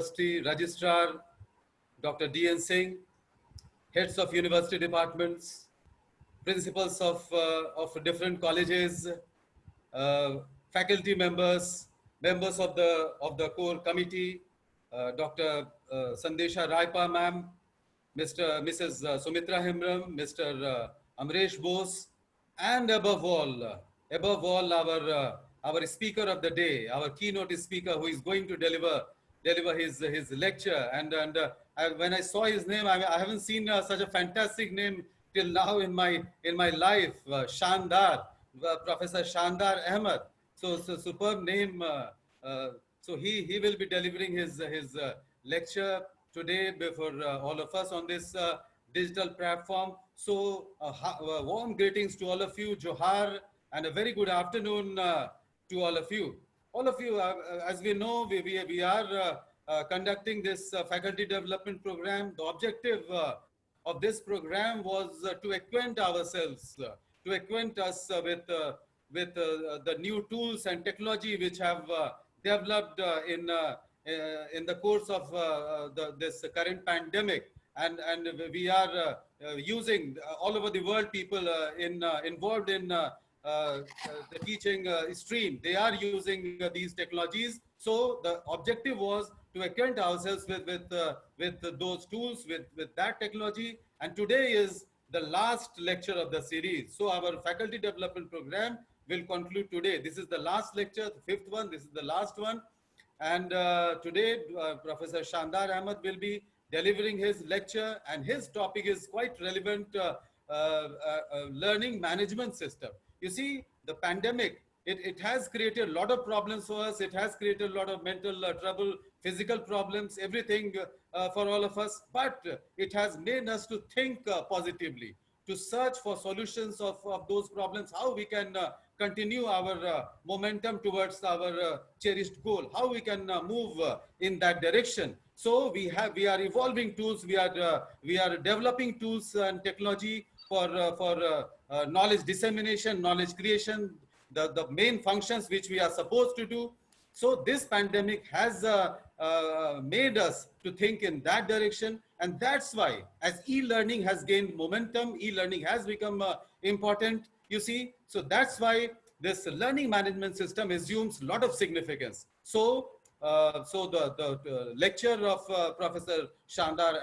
University Registrar, Dr. D.N. Singh, heads of university departments, principals of different colleges, uh, faculty members, members of the core committee, Dr. Sandesha Raipa ma'am, Mrs. Sumitra Himram, Mr. Amresh Bose, and above all, our speaker of the day, our keynote speaker, who is going to deliver his lecture. When I saw his name, I haven't seen such a fantastic name till now in my life. Shandar, Professor Shandar Ahmed. So superb name. So he will be delivering his lecture today before all of us on this digital platform. So warm greetings to all of you, Johar, and a very good afternoon to all of you. All of you, as we know, we are conducting this faculty development program. The objective of this program was to acquaint ourselves, to acquaint us with the new tools and technology which have developed in the course of this current pandemic. And we are using all over the world people involved in the teaching stream. They are using these technologies. So the objective was to acquaint ourselves with those tools, with that technology. And today is the last lecture of the series. So our faculty development program will conclude today. This is the last lecture, the fifth one. This is the last one. And today, Professor Shandar Ahmed will be delivering his lecture, and his topic is quite relevant, learning management system. You see, the pandemic, it has created a lot of problems for us. It has created a lot of mental trouble, physical problems, everything for all of us. But it has made us to think positively, to search for solutions of those problems, how we can continue our momentum towards our cherished goal, how we can move in that direction. So we are evolving tools, we are developing tools and technology for knowledge dissemination, knowledge creation, the main functions which we are supposed to do. So this pandemic has made us to think in that direction. And that's why, as e-learning has gained momentum, e-learning has become important, you see. So that's why this learning management system assumes a lot of significance. So the lecture of Professor Shandar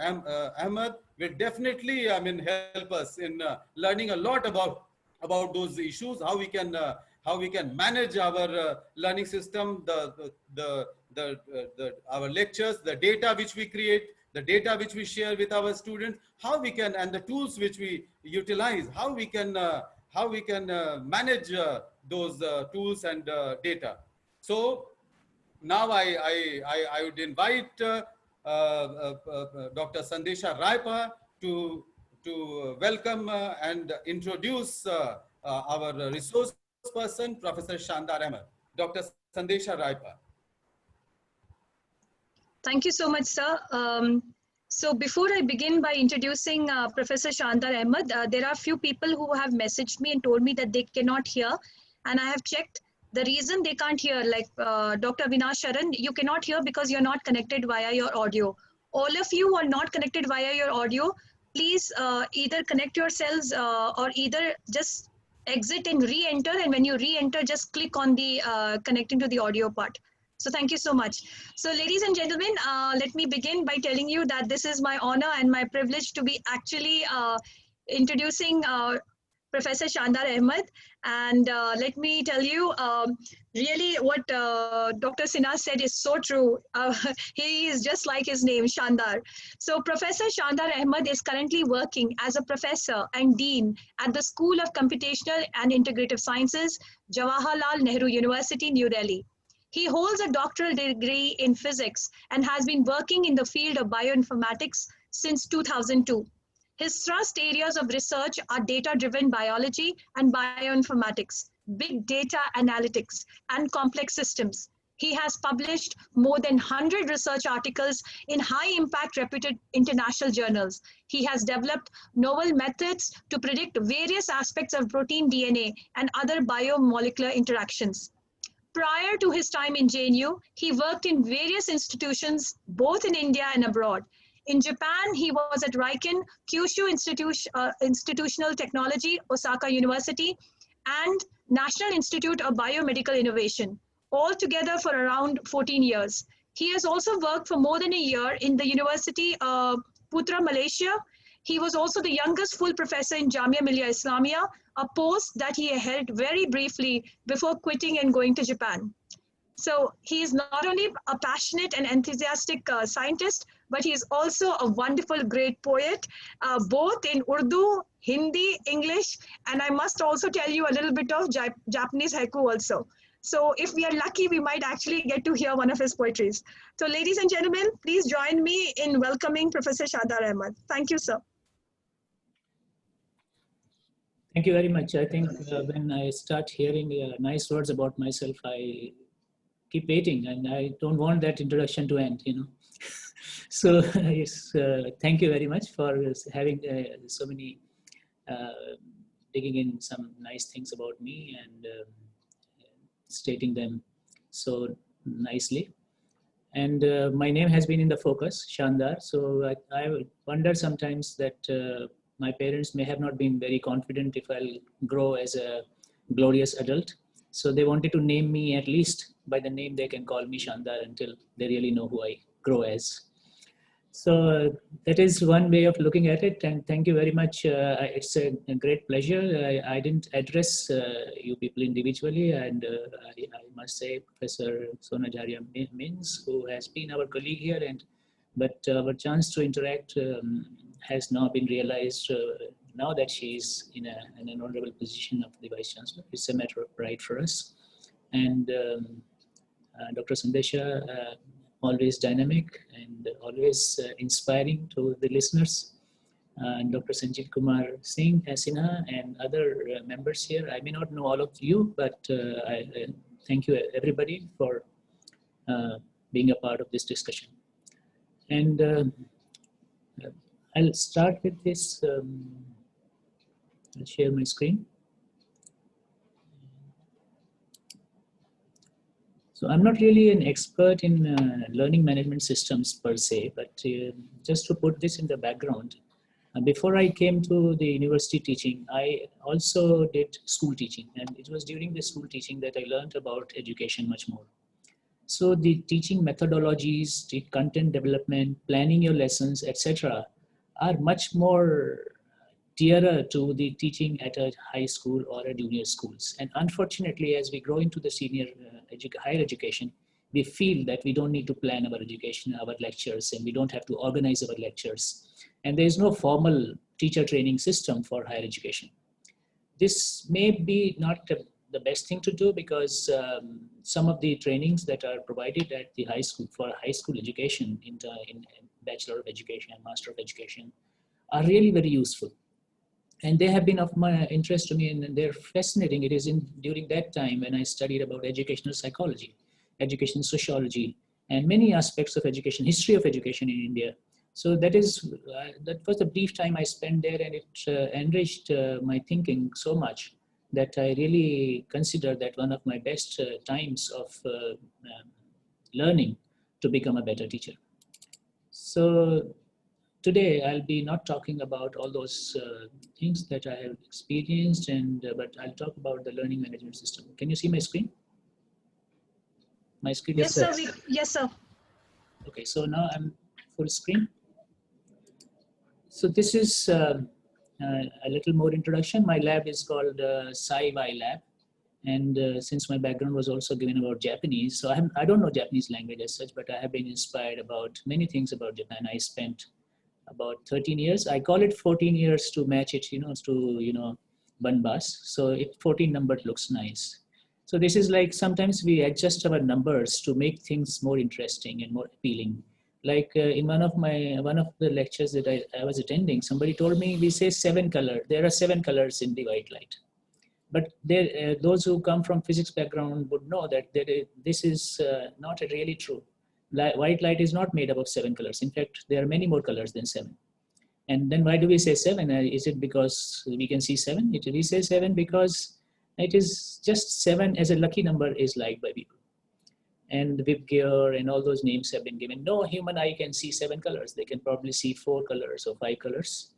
Ahmed will definitely, help us in learning a lot about those issues, how we can manage our learning system, our lectures, the data which we create, the data which we share with our students, how we can, and the tools which we utilize, how we can manage those tools and data. So now I would invite Dr. Sandesha Raipa to welcome and introduce our resource person, Professor Shandar Ahmed. Dr. Sandesha Raipa. Thank you so much, sir. So before I begin by introducing Professor Shandar Ahmed, there are a few people who have messaged me and told me that they cannot hear. And I have checked the reason they can't hear, like Dr. Avinash Sharan, you cannot hear because you're not connected via your audio. All of you who are not connected via your audio, please either connect yourselves or either just exit and re-enter. And when you re-enter, just click on the connecting to the audio part. So thank you so much. So ladies and gentlemen, let me begin by telling you that this is my honor and my privilege to be actually introducing Professor Shandar Ahmed. And let me tell you, really what Dr. Sinha said is so true. He is just like his name, Shandar. So Professor Shandar Ahmed is currently working as a professor and dean at the School of Computational and Integrative Sciences, Jawaharlal Nehru University, New Delhi. He holds a doctoral degree in physics and has been working in the field of bioinformatics since 2002. His thrust areas of research are data-driven biology and bioinformatics, big data analytics, and complex systems. He has published more than 100 research articles in high-impact reputed international journals. He has developed novel methods to predict various aspects of protein DNA and other biomolecular interactions. prior to his time in JNU, he worked in various institutions, both in India and abroad. In Japan, he was at Riken, Kyushu Institutional Technology, Osaka University, and National Institute of Biomedical Innovation, all together for around 14 years. He has also worked for more than a year in the University of Putra, Malaysia. He was also the youngest full professor in Jamia Millia Islamia, a post that he held very briefly before quitting and going to Japan. So he is not only a passionate and enthusiastic scientist, but he is also a wonderful, great poet, both in Urdu, Hindi, English, and I must also tell you a little bit of Japanese haiku also. So if we are lucky, we might actually get to hear one of his poetries. So ladies and gentlemen, please join me in welcoming Professor Shandar Ahmed. Thank you, sir. Thank you very much. I think when I start hearing nice words about myself, I keep waiting, and I don't want that introduction to end, you know. So yes, thank you very much for having so many, digging in some nice things about me and stating them so nicely. And my name has been in the focus, Shandar. So I wonder sometimes that my parents may have not been very confident if I'll grow as a glorious adult. So they wanted to name me at least by the name they can call me Shandar until they really know who I grow as. So that is one way of looking at it. And thank you very much. It's a great pleasure. I didn't address you people individually. And I must say Professor Sonajaria Mins, who has been our colleague here, but our chance to interact has now been realized now that she is in an honorable position of the Vice Chancellor. It's a matter of pride for us. And Dr. Sandesha, always dynamic and always inspiring to the listeners. And Dr. Sanjeev Kumar Singh, Sinha, and other members here. I may not know all of you, but I thank you everybody for being a part of this discussion. And I'll start with this. I'll share my screen. So I'm not really an expert in learning management systems per se, but just to put this in the background, before I came to the university teaching, I also did school teaching, and it was during the school teaching that I learned about education much more. So the teaching methodologies, the content development, planning your lessons, etc., are much more dearer to the teaching at a high school or a junior schools. And unfortunately, as we grow into the senior higher education, we feel that we don't need to plan our education, our lectures, and we don't have to organize our lectures. And there is no formal teacher training system for higher education. This may be not the best thing to do because some of the trainings that are provided at the high school for high school education in Bachelor of Education and Master of Education are really very useful. And they have been of my interest to me, and they're fascinating. It is during that time when I studied about educational psychology, educational sociology, and many aspects of education, history of education in India. So that was the brief time I spent there, and it enriched my thinking so much that I really consider that one of my best times of learning to become a better teacher. So today, I'll be not talking about all those things that I have experienced, but I'll talk about the learning management system. Can you see my screen? My screen? Yes, sir. Yes, sir. Okay, so now I'm full screen. So this is a little more introduction. My lab is called Sci-Fi Lab. And since my background was also given about Japanese, so I don't know Japanese language as such, but I have been inspired about many things about Japan. I spent about 13 years. I call it 14 years to match it, to Banbas. So 14 number looks nice. So this is like sometimes we adjust our numbers to make things more interesting and more appealing. Like in one of the lectures that I was attending, somebody told me we say 7 colors. There are 7 colors in the white light. But those who come from physics background would know that this is not really true. White light is not made up of 7 colors. In fact, there are many more colors than 7. And then why do we say 7? Is it because we can see 7? We say 7 because it is just 7 as a lucky number is liked by people. and Vibgyor and all those names have been given. No human eye can see 7 colors. They can probably see 4 colors or 5 colors.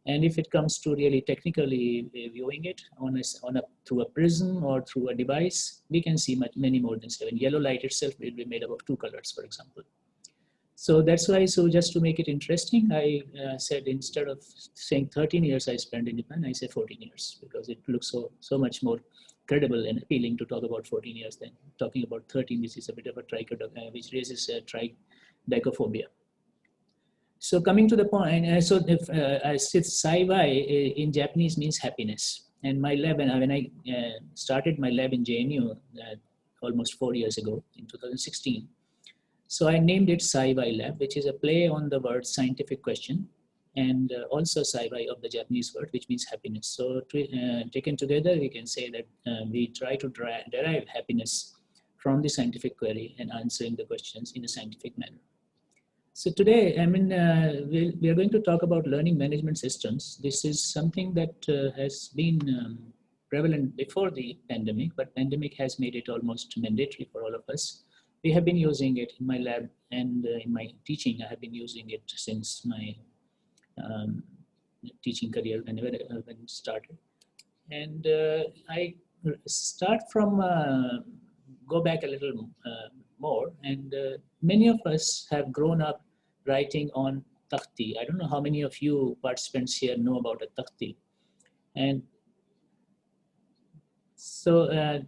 And if it comes to really technically viewing it through a prism or through a device, we can see many more than 7. Yellow light itself will be made up of 2 colors, for example. So that's why, so just to make it interesting, I said instead of saying 13 years I spent in Japan, I say 14 years, because it looks so much more credible and appealing to talk about 14 years than talking about 13, which is a bit of a which raises trichophobia. So coming to the point, so if I said Saiwai in Japanese means happiness. And my lab, when I started my lab in JNU almost 4 years ago in 2016, so I named it Saiwai Lab, which is a play on the word scientific question, and also Saiwai of the Japanese word, which means happiness. So taken together, we can say that we try to derive happiness from the scientific query and answering the questions in a scientific manner. So today, I mean, we are going to talk about learning management systems. This is something that has been prevalent before the pandemic, but pandemic has made it almost mandatory for all of us. We have been using it in my lab and in my teaching. I have been using it since my teaching career when it started. And I start from, go back a little more, and many of us have grown up writing on takhti. I don't know how many of you participants here know about a takhti. And so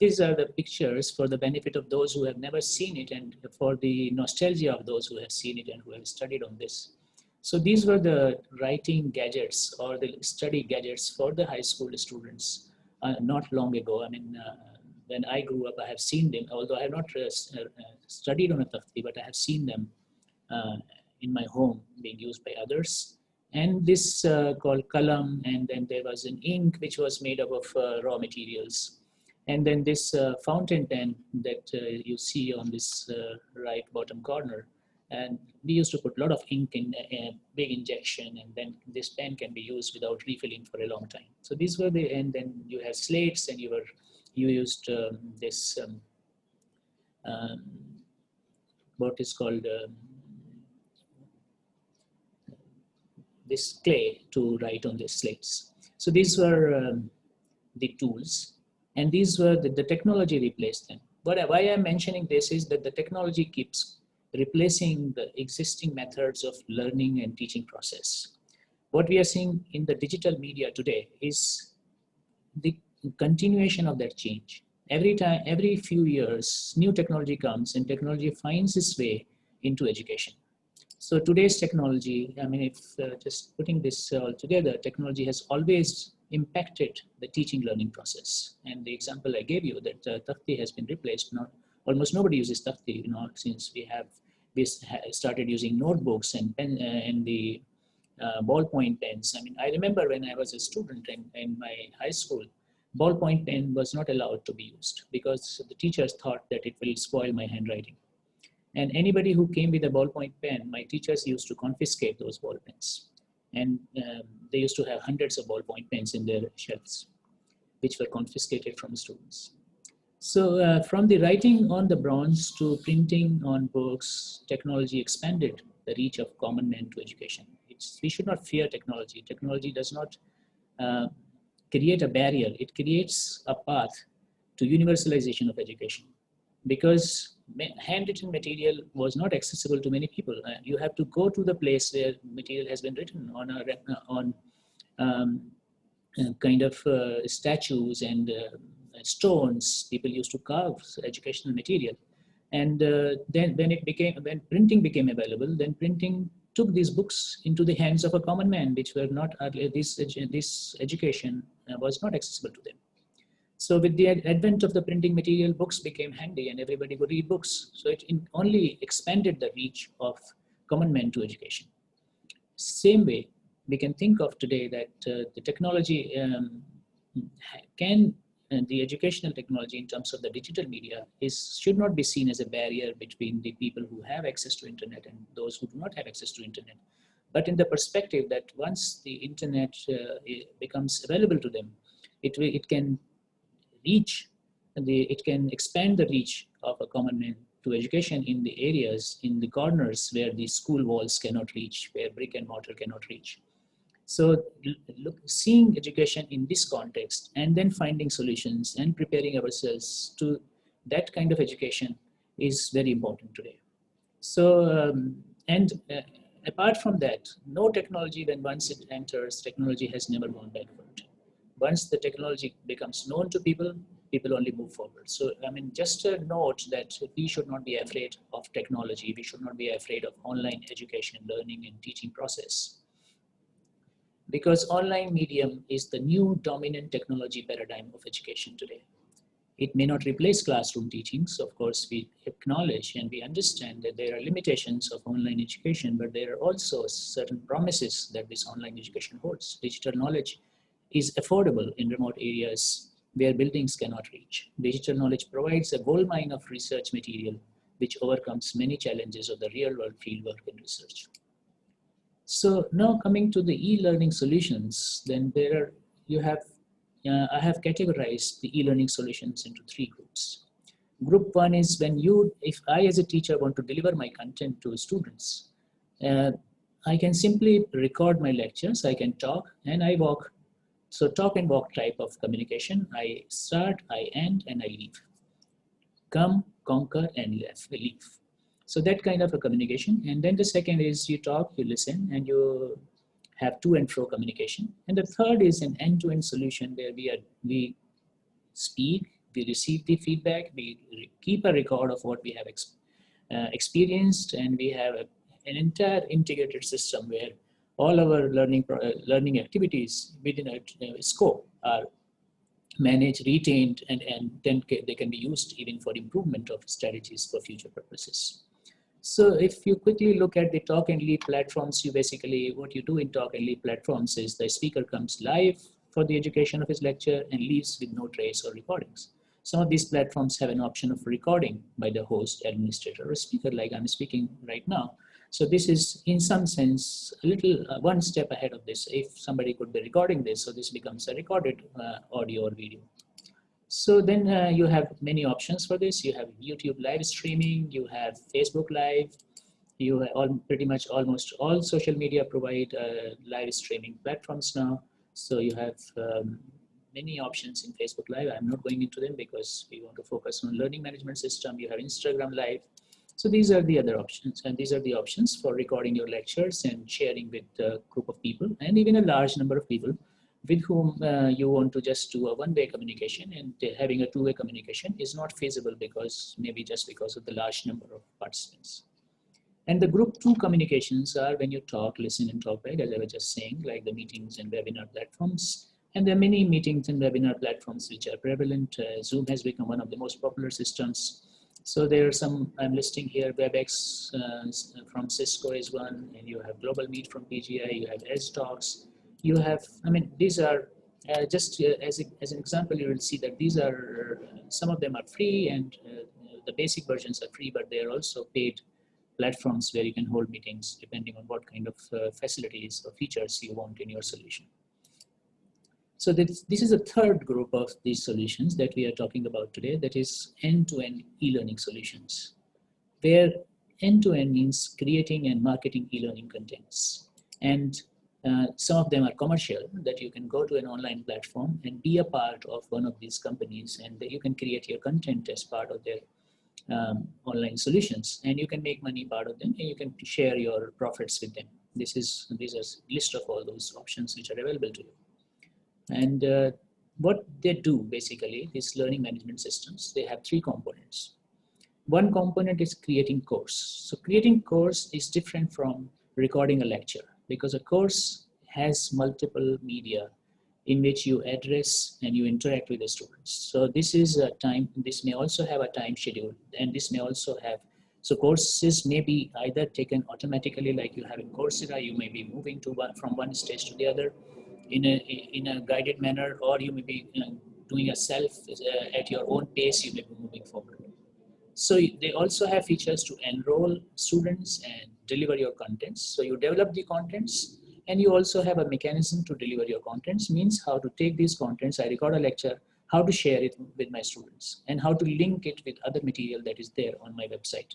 these are the pictures for the benefit of those who have never seen it and for the nostalgia of those who have seen it and who have studied on this. So these were the writing gadgets or the study gadgets for the high school students not long ago. I mean, when I grew up, I have seen them, although I have not studied on a takhti, but I have seen them in my home being used by others. And this called kalam, and then there was an ink which was made up of raw materials. And then this fountain pen that you see on this right bottom corner. And we used to put a lot of ink in a big injection, and then this pen can be used without refilling for a long time. So these were the, and then you have slates, and you used this, what is called this clay to write on the slates. So these were the tools, and these were the technology replaced them. But why I'm mentioning this is that the technology keeps replacing the existing methods of learning and teaching process. What we are seeing in the digital media today is the continuation of that change. Every few years, new technology comes and technology finds its way into education. So today's technology, I mean, if just putting this all together, technology has always impacted the teaching learning process. And the example I gave you that takhti has been replaced. Almost nobody uses takhti, since we started using notebooks and pen and the ballpoint pens. I mean, I remember when I was a student in my high school, ballpoint pen was not allowed to be used because the teachers thought that it will spoil my handwriting. And anybody who came with a ballpoint pen, my teachers used to confiscate those ball pens. And they used to have hundreds of ballpoint pens in their shelves, which were confiscated from students. So from the writing on the bronze to printing on books, technology expanded the reach of common men to education. We should not fear technology. Technology does not create a barrier. It creates a path to universalization of education, because handwritten material was not accessible to many people. You have to go to the place where material has been written on kind of statues and stones. People used to carve educational material. And then when printing became available, then printing took these books into the hands of a common man, which were not, this education was not accessible to them. So with the advent of the printing material, books became handy and everybody would read books. So it only expanded the reach of common men to education. Same way, we can think of today that the technology the educational technology in terms of the digital media should not be seen as a barrier between the people who have access to internet and those who do not have access to internet. But in the perspective that once the internet becomes available to them, it can reach it can expand the reach of a common man to education in the areas, in the corners where the school walls cannot reach, where brick and mortar cannot reach. So seeing education in this context and then finding solutions and preparing ourselves to that kind of education is very important today. So, apart from that, no technology, when once it enters, technology has never gone backward. Once the technology becomes known to people, people only move forward. So, I mean, just a note that we should not be afraid of technology. We should not be afraid of online education, learning and teaching process. Because online medium is the new dominant technology paradigm of education today. It may not replace classroom teachings. Of course, we acknowledge and we understand that there are limitations of online education, but there are also certain promises that this online education holds. Digital knowledge is affordable in remote areas where buildings cannot reach. Digital knowledge provides a goldmine of research material which overcomes many challenges of the real-world fieldwork and research. So now coming to the e-learning solutions, then I have categorized the e-learning solutions into 3 groups. Group 1 is when if I as a teacher want to deliver my content to students, I can simply record my lectures, I can talk and I walk. So talk and walk type of communication. I start, I end, and I leave. Come, conquer, and leave. So that kind of a communication. And then the second is you talk, you listen, and you have to and fro communication. And the third is an end-to-end solution where we speak, we receive the feedback, we keep a record of what we have experienced, and we have an entire integrated system where all our learning activities within a scope are managed, retained, and then they can be used even for improvement of strategies for future purposes. So if you quickly look at the talk and leave platforms, what you do in talk and leave platforms is the speaker comes live for the education of his lecture and leaves with no trace or recordings. Some of these platforms have an option of recording by the host, administrator, or speaker, like I'm speaking right now. So this is in some sense a little one step ahead of this. If somebody could be recording this, so this becomes a recorded audio or video. So then you have many options for this. You have YouTube live streaming, you have Facebook Live, you have pretty much almost all social media provide live streaming platforms now. So you have many options in Facebook Live. I'm not going into them because we want to focus on learning management system. You have Instagram Live. So these are the other options, and these are the options for recording your lectures and sharing with a group of people and even a large number of people with whom you want to just do a one-way communication, and having a two-way communication is not feasible because just because of the large number of participants. And the group 2 communications are when you talk, listen, and talk back, as I was just saying, like the meetings and webinar platforms. And there are many meetings and webinar platforms which are prevalent. Zoom has become one of the most popular systems. So there are some, I'm listing here, WebEx from Cisco is one, and you have Global Meet from PGI, you have EdgeTalks. You have, these are just as an example, you will see that these are, some of them are free, and the basic versions are free, but they are also paid platforms where you can hold meetings depending on what kind of facilities or features you want in your solution. So this is a third group of these solutions that we are talking about today, that is end-to-end e-learning solutions, where end-to-end means creating and marketing e-learning contents. And some of them are commercial, that you can go to an online platform and be a part of one of these companies, and you can create your content as part of their online solutions, and you can make money part of them, and you can share your profits with them. These are a list of all those options which are available to you. And what they do basically, these learning management systems, they have 3 components. One component is creating course. So creating course is different from recording a lecture, because a course has multiple media in which you address and you interact with the students. So this is a time, this may also have a time schedule, and this may also have, so courses may be either taken automatically like you have in Coursera, you may be moving from one stage to the other in a guided manner, or you may be doing a self at your own pace, you may be moving forward. So they also have features to enroll students and deliver your contents. So you develop the contents, and you also have a mechanism to deliver your contents, means how to take these contents. I record a lecture, how to share it with my students, and how to link it with other material that is there on my website.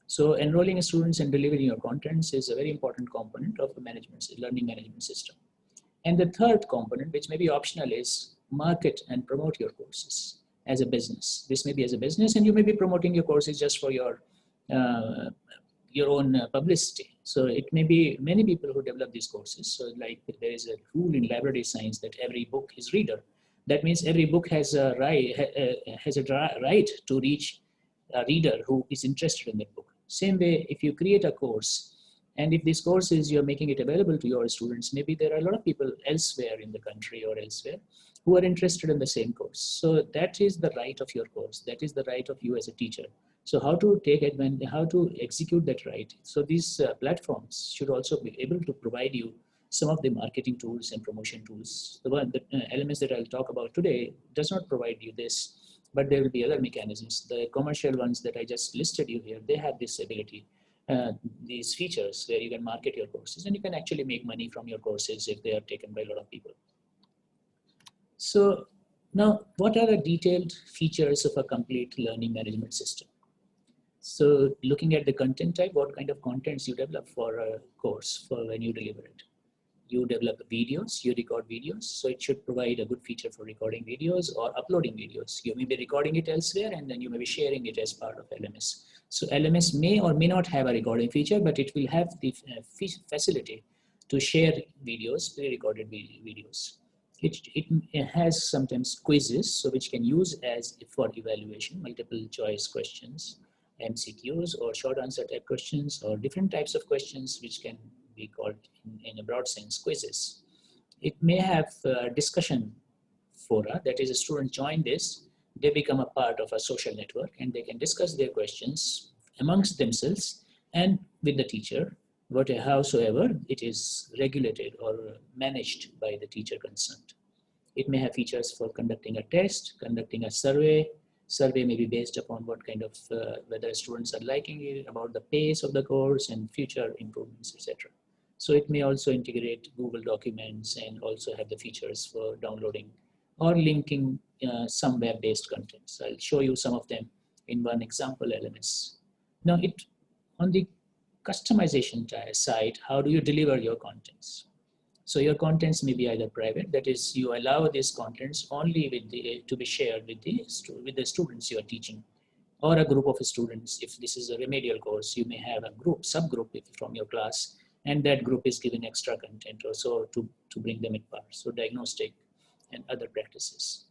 So enrolling students and delivering your contents is a very important component of the learning management system. And the third component, which may be optional, is market and promote your courses as a business. This may be as a business, and you may be promoting your courses just for your own publicity. So it may be many people who develop these courses. So like there is a rule in library science that every book is reader. That means every book has a right to reach a reader who is interested in that book. Same way, if you create a course, and if this course is you're making it available to your students, maybe there are a lot of people elsewhere in the country or elsewhere who are interested in the same course. So that is the right of your course. That is the right of you as a teacher. So how to take advantage, how to execute that right. So these platforms should also be able to provide you some of the marketing tools and promotion tools. The elements that I'll talk about today does not provide you this, but there will be other mechanisms. The commercial ones that I just listed you here, they have this ability, these features where you can market your courses, and you can actually make money from your courses if they are taken by a lot of people. So now, what are the detailed features of a complete learning management system? So looking at the content type, what kind of contents you develop for a course for when you deliver it. You develop videos, you record videos. So it should provide a good feature for recording videos or uploading videos. You may be recording it elsewhere, and then you may be sharing it as part of LMS. So LMS may or may not have a recording feature, but it will have the facility to share videos, pre-recorded videos. It has sometimes quizzes, so which can use as for evaluation, multiple choice questions, MCQs or short answer type questions, or different types of questions which can be called in a broad sense quizzes. It may have discussion fora, that is, a student join this, they become a part of a social network, and they can discuss their questions amongst themselves and with the teacher, howsoever it is regulated or managed by the teacher concerned. It may have features for conducting a test, conducting a survey. Survey may be based upon what kind of, whether students are liking it, about the pace of the course and future improvements, etc. So it may also integrate Google Documents and also have the features for downloading or linking some web-based content. So I'll show you some of them in one example LMS. Now, on the customization side, how do you deliver your contents? So your contents may be either private, that is, you allow these contents only to be shared with the students you are teaching, or a group of students. If this is a remedial course, you may have a subgroup from your class, and that group is given extra content or so to bring them in part. So diagnostic and other practices.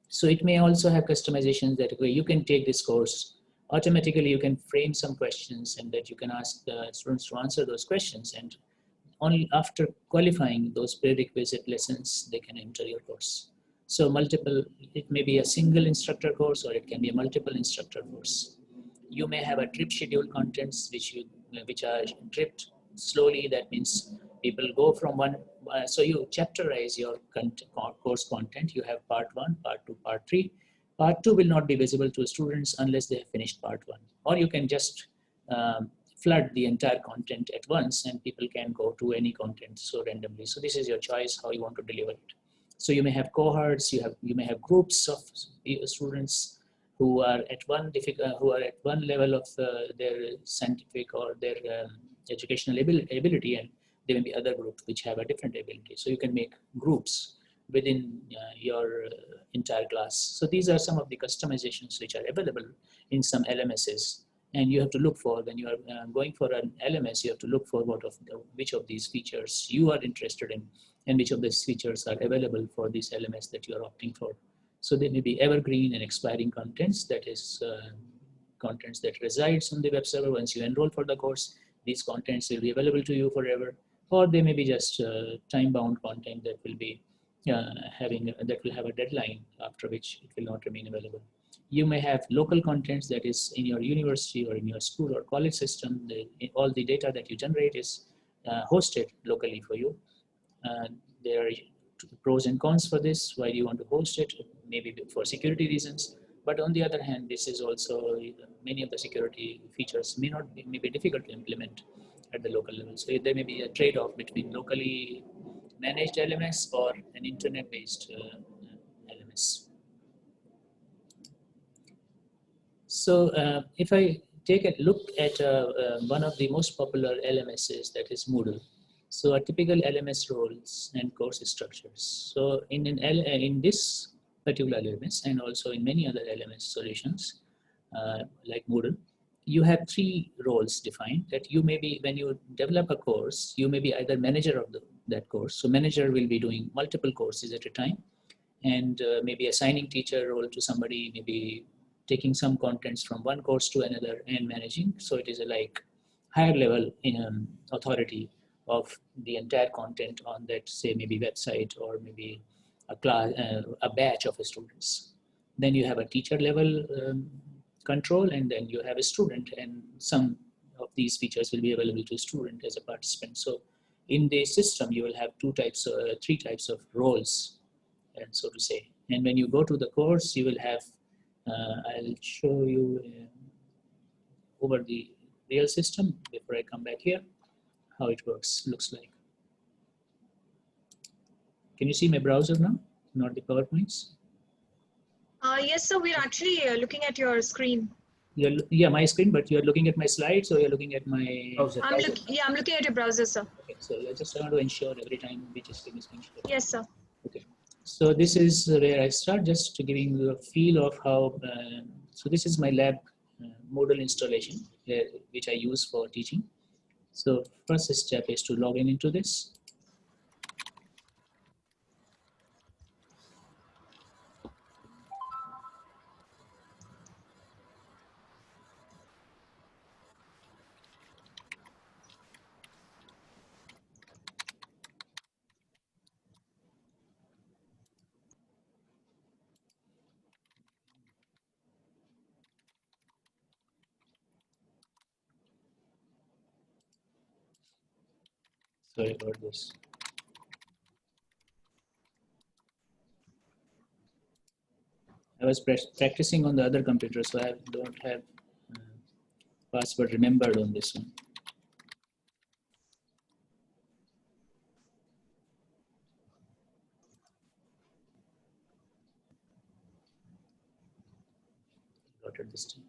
So it may also have customizations that way you can take this course, automatically you can frame some questions, and that you can ask the students to answer those questions, and only after qualifying those prerequisite lessons, they can enter your course. So it may be a single instructor course, or it can be a multiple instructor course. You may have a drip schedule contents, which are dripped slowly. That means people go from one, so you chapterize your course content. You have part 1, part 2, part 3. Part 2 will not be visible to students unless they have finished part 1. Or you can just flood the entire content at once, and people can go to any content so randomly. So this is your choice how you want to deliver it. So you may have cohorts, you may have groups of students who are at one level of their scientific or their educational ability, and there may be other groups which have a different ability. So you can make groups within your entire class. So these are some of the customizations which are available in some LMSs. And you have to look for, when you are going for an LMS, you have to look for which of these features you are interested in, and which of these features are available for this LMS that you are opting for. So there may be evergreen and expiring contents, that is contents that resides on the web server. Once you enroll for the course, these contents will be available to you forever, or they may be just time-bound content that will be that will have a deadline after which it will not remain available. You may have local contents, that is in your university or in your school or college system. All the data that you generate is hosted locally for you. There are pros and cons for this. Why do you want to host it? Maybe for security reasons. But on the other hand, this is also, many of the security features may be difficult to implement at the local level. So there may be a trade-off between locally managed LMS or an internet-based LMS. So if I take a look at one of the most popular LMSs, that is Moodle. So a typical LMS roles and course structures. So in this particular LMS and also in many other LMS solutions like Moodle, you have three roles defined that you may be, when you develop a course, you may be either manager of that course. So manager will be doing multiple courses at a time and maybe assigning teacher role to somebody, maybe taking some contents from one course to another and managing. So it is a like higher level authority of the entire content on that, say maybe website or maybe a class, a batch of students. Then you have a teacher level control, and then you have a student, and some of these features will be available to student as a participant. So in the system, you will have three types of roles, and so to say. And when you go to the course, you will have, I'll show you over the real system before I come back here, how it looks like. Can you see my browser now? Not the PowerPoints? Yes, sir, we're actually looking at your screen. Yeah, my screen, but you're looking at my slides or you're looking at my browser? I'm looking at your browser, sir. Okay, so I just want to ensure every time which screen is being shared. Yes, sir. Okay, so this is where I start, just to giving you a feel of how, so this is my lab Moodle installation, which I use for teaching. So first step is to log in into this. Sorry about this. I was practicing on the other computer, so I don't have password remembered on this one. Got it this time.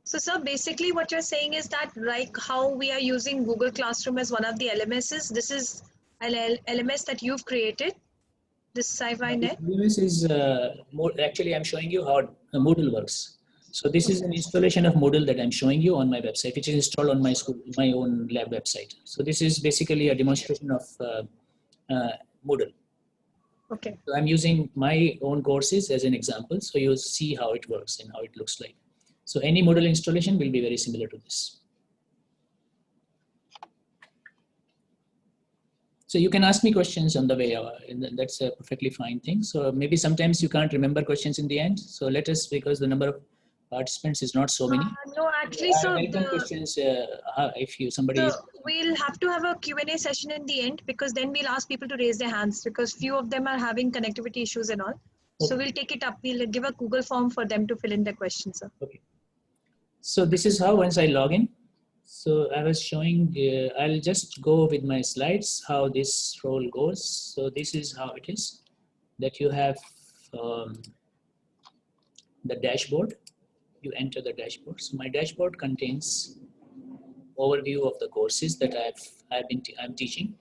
So, sir, basically what you're saying is that like how we are using Google Classroom as one of the LMSs, this is an LMS that you've created, this SciFi.net? LMS is more, actually I'm showing you how Moodle works. So this is an installation of Moodle that I'm showing you on my website, which is installed on my school, my own lab website. So this is basically a demonstration of Moodle. Okay. So I'm using my own courses as an example, so you'll see how it works and how it looks like. So any Moodle installation will be very similar to this. So you can ask me questions on the way, and that's a perfectly fine thing. So maybe sometimes you can't remember questions in the end. So let us, because the number of participants is not so many. No, actually, sir, welcome questions if somebody is. We'll have to have a Q&A session in the end, because then we'll ask people to raise their hands, because few of them are having connectivity issues and all. Okay. So we'll take it up. We'll give a Google form for them to fill in their questions, sir. Okay. So this is how once I log in. So I was showing, I'll just go with my slides, how this role goes. So this is how it is, that you have the dashboard. You enter the dashboard. So my dashboard contains overview of the courses that I'm teaching.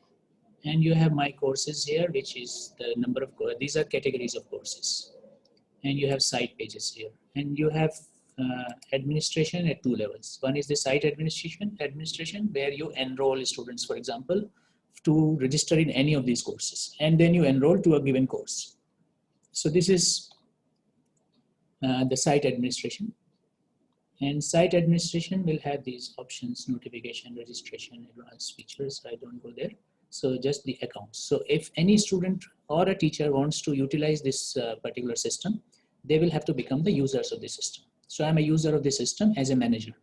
And you have my courses here, which is the number of, these are categories of courses. And you have site pages here. And you have administration at two levels. One is the site administration where you enroll students, for example, to register in any of these courses, and then you enroll to a given course. So this is the site administration, and site administration will have these options: notification, registration, advanced features. I don't go there. So just the accounts. So if any student or a teacher wants to utilize this particular system, they will have to become the users of the system. So I'm a user of the system as a manager,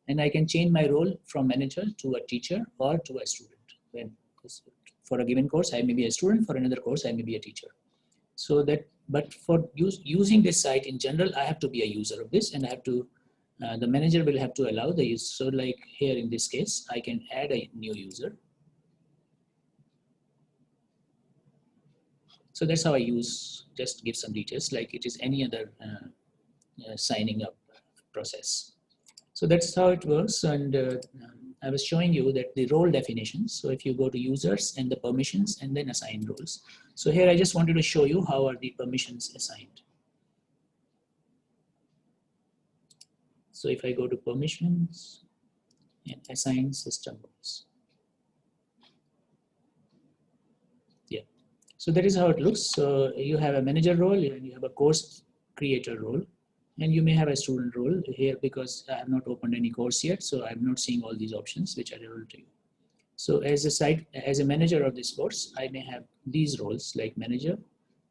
and I can change my role from manager to a teacher or to a student. When for a given course, I may be a student. For another course, I may be a teacher. So that, but for using this site in general, I have to be a user of this, and I have to, the manager will have to allow the use. So like here in this case, I can add a new user. So that's how I use, just give some details, like it is any other signing up process. So that's how it works. And I was showing you that the role definitions. So if you go to users and the permissions and then assign roles. So here I just wanted to show you how are the permissions assigned. So if I go to permissions and assign system roles. Yeah. So that is how it looks. So you have a manager role and you have a course creator role. And you may have a student role here because I have not opened any course yet. So I'm not seeing all these options which are available to you. So as a manager of this course, I may have these roles like manager,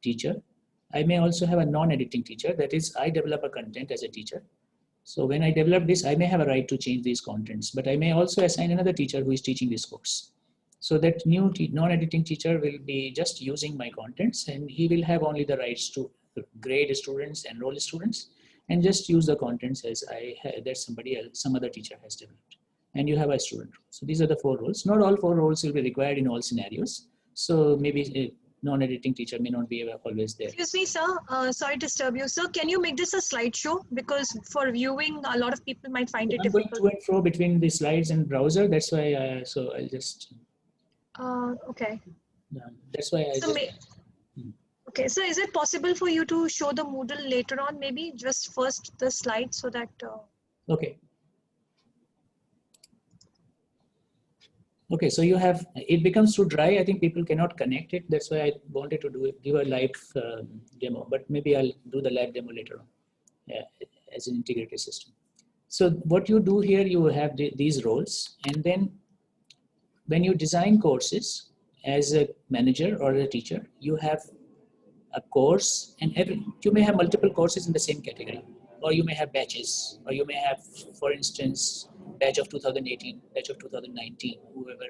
teacher. I may also have a non-editing teacher. That is, I develop a content as a teacher. So when I develop this, I may have a right to change these contents, but I may also assign another teacher who is teaching this course. So that new non-editing teacher will be just using my contents and he will have only the rights to grade students, enroll students, and just use the contents as that somebody else, some other teacher has developed. And you have a student role. So these are the 4 roles. Not all 4 roles will be required in all scenarios. So maybe a non-editing teacher may not be always there. Excuse me, sir. Sorry to disturb you. Sir, can you make this a slideshow? Because for viewing, a lot of people might find it difficult. I'm going to and fro between the slides and browser. That's why, so I'll just. Okay. That's why I so just. Okay, so is it possible for you to show the Moodle later on, maybe just first the slide so that... Okay. Okay, so you have, it becomes too dry. I think people cannot connect it. That's why I wanted to do it, give a live demo, but maybe I'll do the live demo later on as an integrated system. So what you do here, you have these roles, and then when you design courses as a manager or a teacher, you have a course, and you may have multiple courses in the same category, or you may have batches, or you may have, for instance, batch of 2018, batch of 2019, whoever.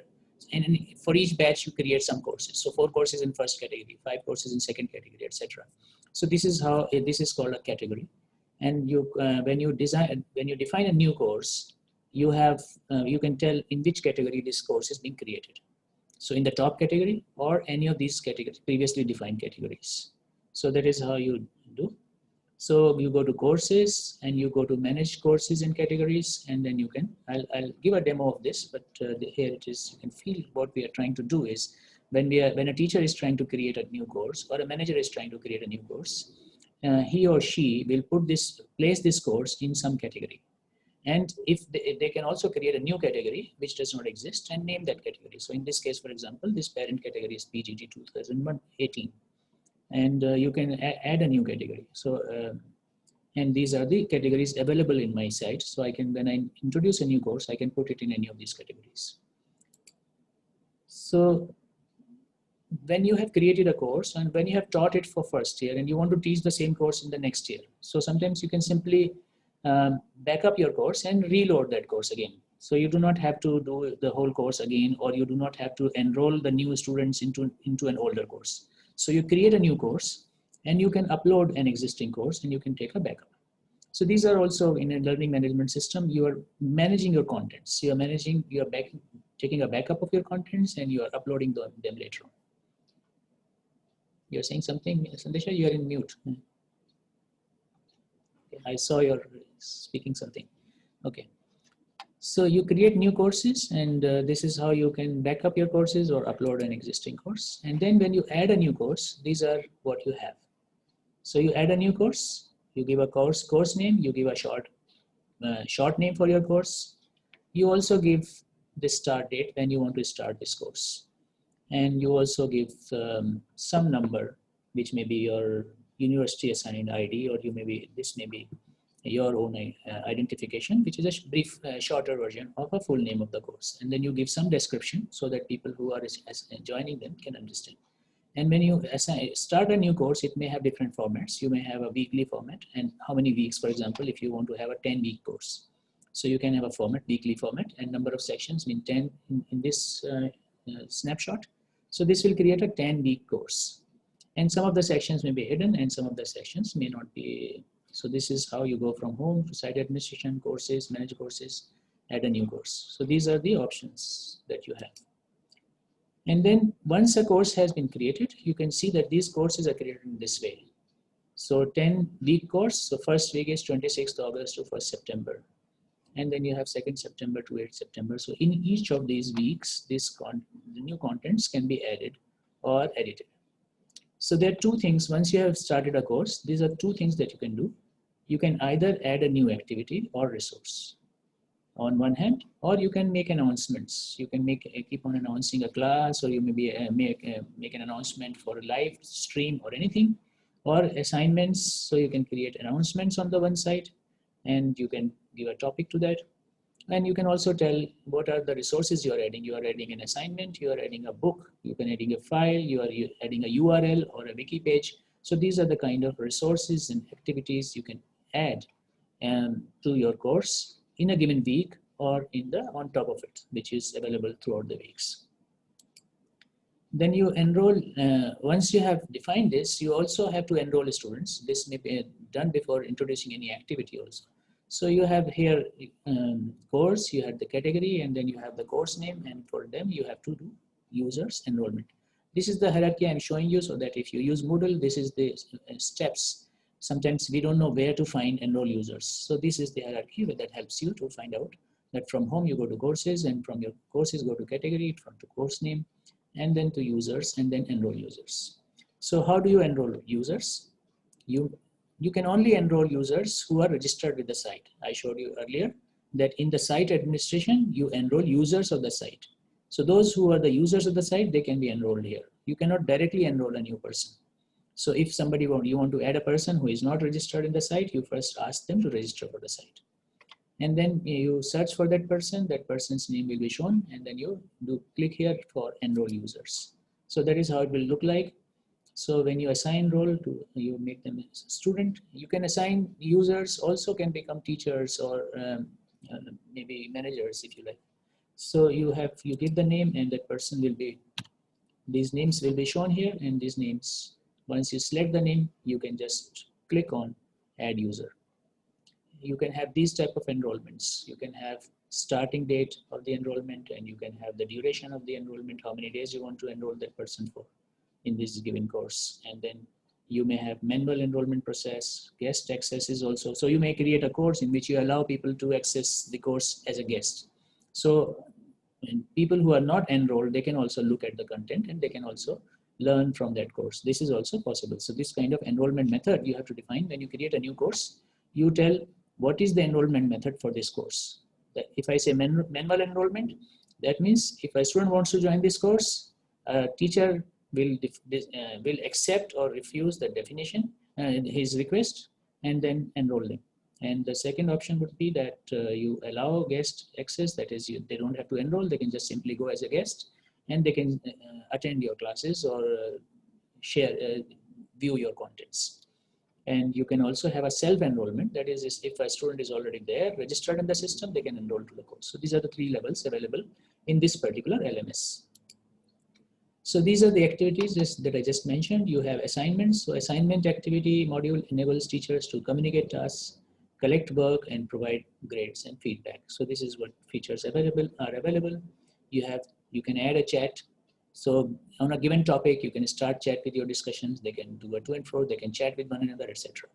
And for each batch, you create some courses. So 4 courses in first category, 5 courses in second category, etc. So this is how this is called a category. And you, when you define a new course, you have you can tell in which category this course is being created. So in the top category or any of these categories, previously defined categories. So that is how you do. So you go to courses and you go to manage courses and categories, and then you can, I'll give a demo of this, but here it is, you can feel what we are trying to do is when a teacher is trying to create a new course or a manager is trying to create a new course, he or she will place this course in some category. And if they can also create a new category which does not exist and name that category. So in this case, for example, this parent category is PGT 2018. And you can add a new category. So, and these are the categories available in my site. So I can, when I introduce a new course, I can put it in any of these categories. So when you have created a course and when you have taught it for first year and you want to teach the same course in the next year. So sometimes you can simply back up your course and reload that course again. So you do not have to do the whole course again, or you do not have to enroll the new students into an older course. So you create a new course and you can upload an existing course and you can take a backup. So these are also in a learning management system, you are managing your contents. You are taking a backup of your contents and you are uploading them later on. You're saying something, Sandesha, you are in mute. Okay, I saw you're speaking something. Okay. So you create new courses, and this is how you can back up your courses or upload an existing course. And then when you add a new course, these are what you have. So you add a new course, you give a course name, you give a short name for your course. You also give the start date when you want to start this course. And you also give some number, which may be your university assigned ID, or this may be your own identification, which is a brief, shorter version of a full name of the course. And then you give some description so that people who are joining them can understand. And when you start a new course, it may have different formats. You may have a weekly format, and how many weeks, for example, if you want to have a 10-week course. So you can have a format, weekly format, and number of sections mean 10 in this snapshot. So this will create a 10-week course. And some of the sections may be hidden and some of the sections may not be. So this is how you go from home to site administration, courses, manage courses, add a new course. So these are the options that you have. And then once a course has been created, you can see that these courses are created in this way. So 10-week course. So first week is 26th August to 1st September. And then you have 2nd September to 8th September. So in each of these weeks, the new contents can be added or edited. So there are two things. Once you have started a course, these are two things that you can do. You can either add a new activity or resource on one hand, or you can make announcements. You can keep on announcing a class, or you maybe make an announcement for a live stream or anything, or assignments. So you can create announcements on the one side, and you can give a topic to that. And you can also tell what are the resources you are adding. You are adding an assignment, you are adding a book, you can adding a file, you are adding a URL or a wiki page. So these are the kind of resources and activities you can add to your course in a given week or on top of it, which is available throughout the weeks. Then you enroll, once you have defined this, you also have to enroll students. This may be done before introducing any activity also. So you have here course, you have the category, and then you have the course name, and for them you have to do users enrollment. This is the hierarchy I'm showing you, so that if you use Moodle, this is the steps. Sometimes we don't know where to find enroll users. So this is the hierarchy that helps you to find out that from home you go to courses, and from your courses go to category, from to course name, and then to users, and then enroll users. So how do you enroll users? You can only enroll users who are registered with the site. I showed you earlier that in the site administration, you enroll users of the site. So those who are the users of the site, they can be enrolled here. You cannot directly enroll a new person. So if you want to add a person who is not registered in the site, you first ask them to register for the site. And then you search for that person's name will be shown, and then you click here for enroll users. So that is how it will look like. So when you assign role to, you make them a student. You can assign users, also can become teachers or maybe managers if you like. So you give the name, and that person will be, these names will be shown here, and these names, once you select the name, you can just click on add user. You can have these type of enrollments. You can have starting date of the enrollment, and you can have the duration of the enrollment, how many days you want to enroll that person for in this given course. And then you may have manual enrollment process, guest access is also. So you may create a course in which you allow people to access the course as a guest. So people who are not enrolled, they can also look at the content, and they can also learn from that course. This is also possible. So this kind of enrollment method you have to define when you create a new course. You tell what is the enrollment method for this course. If I say manual enrollment, that means if a student wants to join this course, a teacher will accept or refuse the definition, his request, and then enroll them. And the second option would be that you allow guest access. That is, they don't have to enroll. They can just simply go as a guest, and they can attend your classes or view your contents. And you can also have a self-enrollment. That is, if a student is already there, registered in the system, they can enroll to the course. So these are the 3 levels available in this particular LMS. So these are the activities that I just mentioned. You have assignments. So assignment activity module enables teachers to communicate tasks, collect work, and provide grades and feedback. So this is what features are available. You can add a chat. So on a given topic, you can start chat with your discussions. They can do a to and fro. They can chat with one another, etc.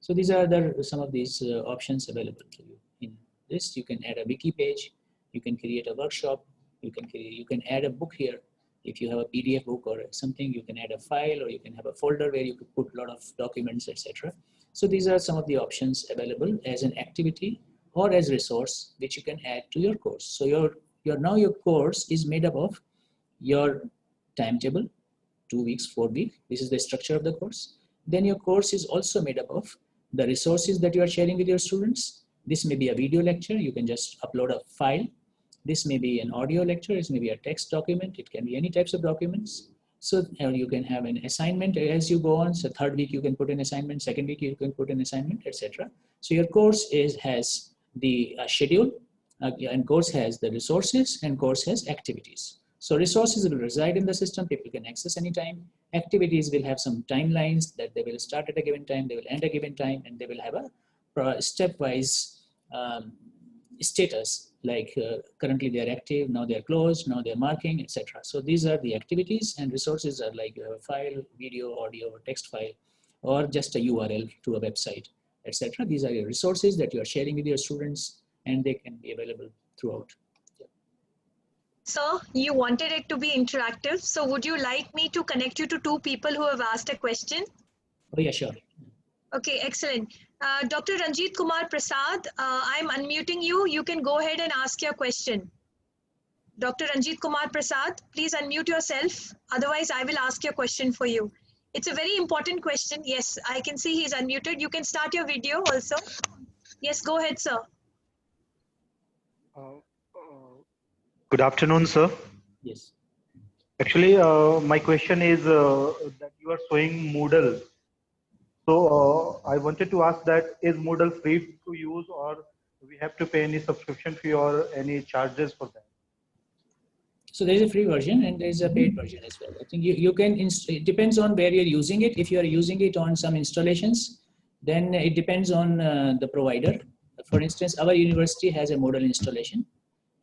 So these are some of these options available to you. In this, you can add a wiki page. You can create a workshop. You can add a book here. If you have a PDF book or something, you can add a file, or you can have a folder where you could put a lot of documents, etc. So these are some of the options available as an activity or as resource which you can add to your course. So your course is made up of your timetable, 2 weeks, 4 weeks. This is the structure of the course. Then your course is also made up of the resources that you are sharing with your students. This may be a video lecture. You can just upload a file. This may be an audio lecture. It may be a text document. It can be any types of documents. So you can have an assignment as you go on. So 3rd week you can put an assignment. 2nd week you can put an assignment, etc. So your course has the schedule, and course has the resources, and course has activities. So resources will reside in the system. People can access anytime. Activities will have some timelines that they will start at a given time, they will end a given time, and they will have a stepwise status, like currently they are active, now they are closed, now they are marking, etc. So these are the activities, and resources are like you have a file, video, audio, or text file. or just a URL to a website, etc. These are your resources that you are sharing with your students, and they can be available throughout. Sir, you wanted it to be interactive. So would you like me to connect you to two people who have asked a question? Oh yeah, sure. Okay, excellent. Dr. Ranjit Kumar Prasad, I'm unmuting you. You can go ahead and ask your question. Dr. Ranjit Kumar Prasad, please unmute yourself. Otherwise, I will ask your question for you. It's a very important question. Yes, I can see he's unmuted. You can start your video also. Yes, go ahead, sir. Good afternoon, sir. Yes. Actually, my question is that you are showing Moodle. So I wanted to ask that is Moodle free to use, or we have to pay any subscription fee or any charges for that? So there is a free version and there is a paid version as well. I think you can, it depends on where you're using it. If you are using it on some installations, then it depends on the provider. For instance, our university has a Moodle installation,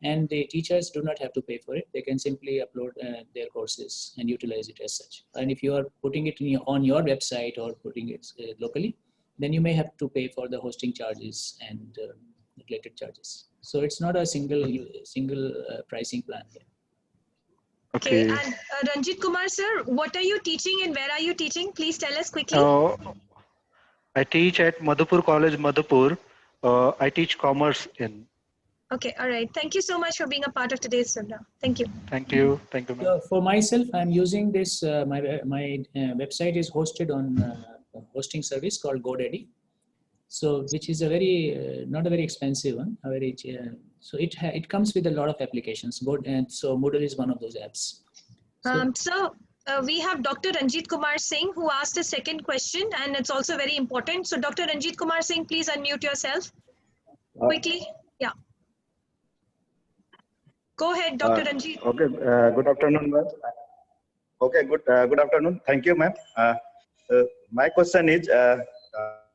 and the teachers do not have to pay for it. They can simply upload their courses and utilize it as such. And if you are putting it on your website or putting it locally, then you may have to pay for the hosting charges and related charges. So it's not a single pricing plan here. Okay, and Ranjit Kumar sir, what are you teaching and where are you teaching? Please tell us quickly. I teach at Madhupur College, Madhupur. I teach commerce in. Okay, all right. Thank you so much for being a part of today's seminar. Thank you. Thank you. Thank you, ma'am. So for myself, I'm using this, my website is hosted on a hosting service called GoDaddy. So which is a very, not a very expensive one, so it comes with a lot of applications. So Moodle is one of those apps. So, we have Dr. Ranjit Kumar Singh who asked a second question, and it's also very important. So Dr. Ranjit Kumar Singh, please unmute yourself quickly. Yeah. Go ahead, Dr. Ranjit. Okay, good afternoon, ma'am. Okay, good afternoon. Thank you, ma'am. My question is,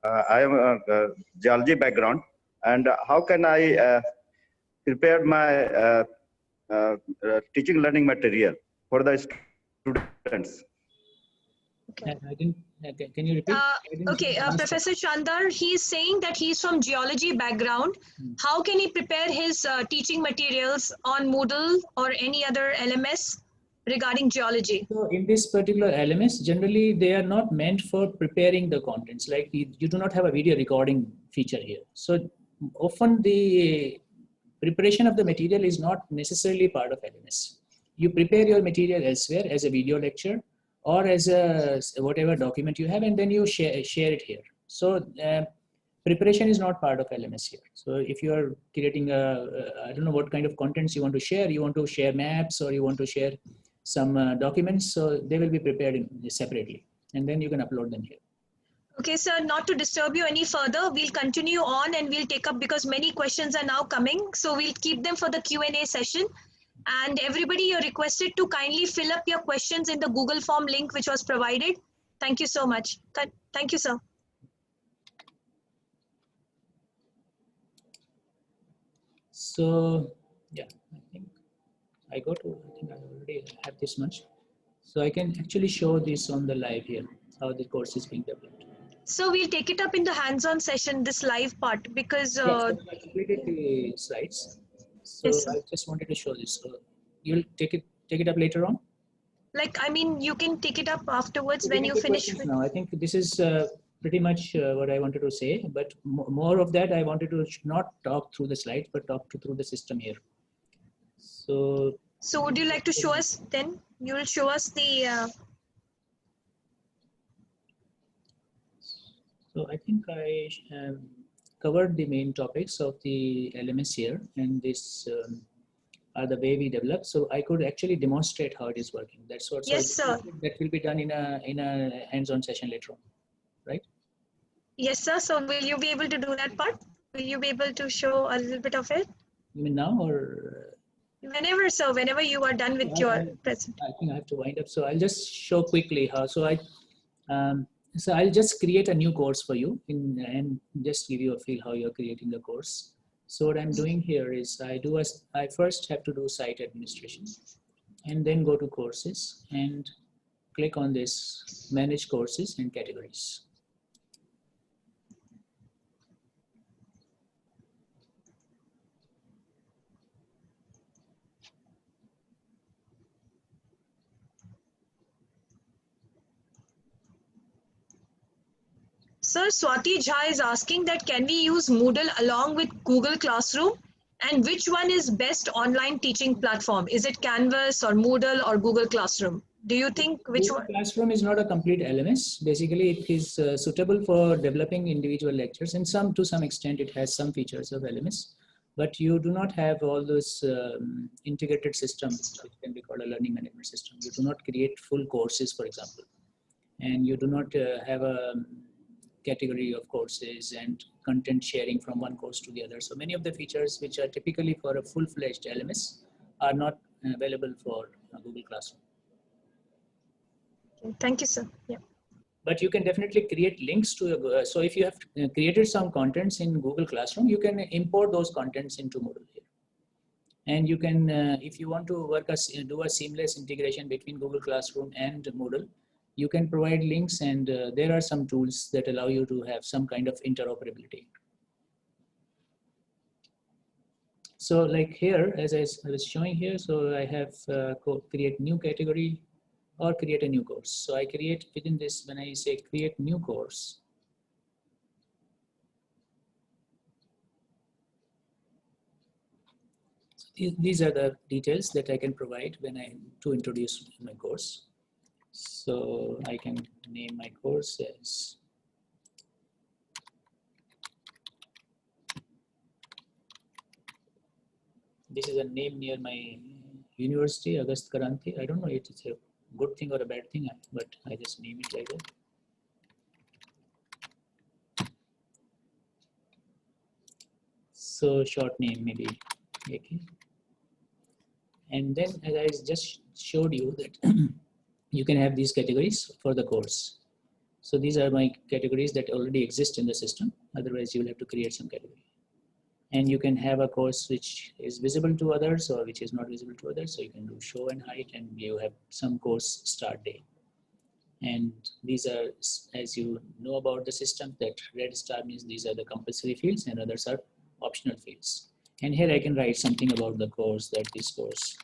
I am a geology background, and how can I prepare my teaching learning material for the students? Okay. Can you repeat? Okay, Professor Shandar, he's saying that he's from geology background. How can he prepare his teaching materials on Moodle or any other LMS regarding geology? So in this particular LMS, generally they are not meant for preparing the contents. Like you do not have a video recording feature here. So often the preparation of the material is not necessarily part of LMS. You prepare your material elsewhere as a video lecture or as a whatever document you have, and then you share it here. So preparation is not part of LMS here. So if you are creating I don't know what kind of contents you want to share maps, or you want to share some documents, so they will be prepared separately, and then you can upload them here. Okay, sir, not to disturb you any further, we'll continue on and we'll take up, because many questions are now coming. So we'll keep them for the Q&A session. And everybody, you're requested to kindly fill up your questions in the Google form link which was provided. Thank you so much. Thank you, sir. So yeah, I think I already have this much. So I can actually show this on the live here, how the course is being developed. So we'll take it up in the hands-on session, this live part, because yes, so I completed the slides. So yes, I just wanted to show this. So you'll take it up later on? Like, I mean, you can take it up afterwards when you finish. Now, I think this is pretty much what I wanted to say, but more of that, I wanted to not talk through the slides, but talk through the system here. So would you like to show us then? You will show us the... So I think I covered the main topics of the LMS here, and this are the way we develop. So I could actually demonstrate how it is working. That's what. Yes, sir. That will be done in a hands-on session later on, right? Yes, sir. So will you be able to do that part? Will you be able to show a little bit of it? You mean now or? Whenever, sir. Whenever you are done with your present. I think I have to wind up. So I'll just show quickly how. So so I'll just create a new course for you and just give you a feel how you're creating the course. So what I'm doing here is I first have to do site administration, and then go to courses and click on this manage courses and categories. Sir, Swati Jha is asking that can we use Moodle along with Google Classroom? And which one is best online teaching platform? Is it Canvas or Moodle or Google Classroom? Do you think which Google one? Classroom is not a complete LMS. Basically, it is suitable for developing individual lectures, and to some extent it has some features of LMS. But you do not have all those integrated systems, which can be called a learning management system. You do not create full courses, for example, and you do not have a category of courses and content sharing from one course to the other. So many of the features which are typically for a full-fledged LMS are not available for Google Classroom. Thank you, sir. Yeah. But you can definitely create links to, so if you have created some contents in Google Classroom, you can import those contents into Moodle here. And you can, if you want to do a seamless integration between Google Classroom and Moodle, you can provide links, and there are some tools that allow you to have some kind of interoperability. So like here, as I was showing here, so I have create new category or create a new course. So I create within this, when I say create new course, so these are the details that I can provide when to introduce my course. So I can name my course as this is a name near my university, Agast Kranti. I don't know if it's a good thing or a bad thing, but I just name it like that. So short name maybe AK. And then as I just showed you that you can have these categories for the course. So these are my categories that already exist in the system. Otherwise, you will have to create some category. And you can have a course which is visible to others or which is not visible to others. So you can do show and hide, and you have some course start date. And these are, as you know about the system, that red star means these are the compulsory fields and others are optional fields. And here I can write something about the course, that this course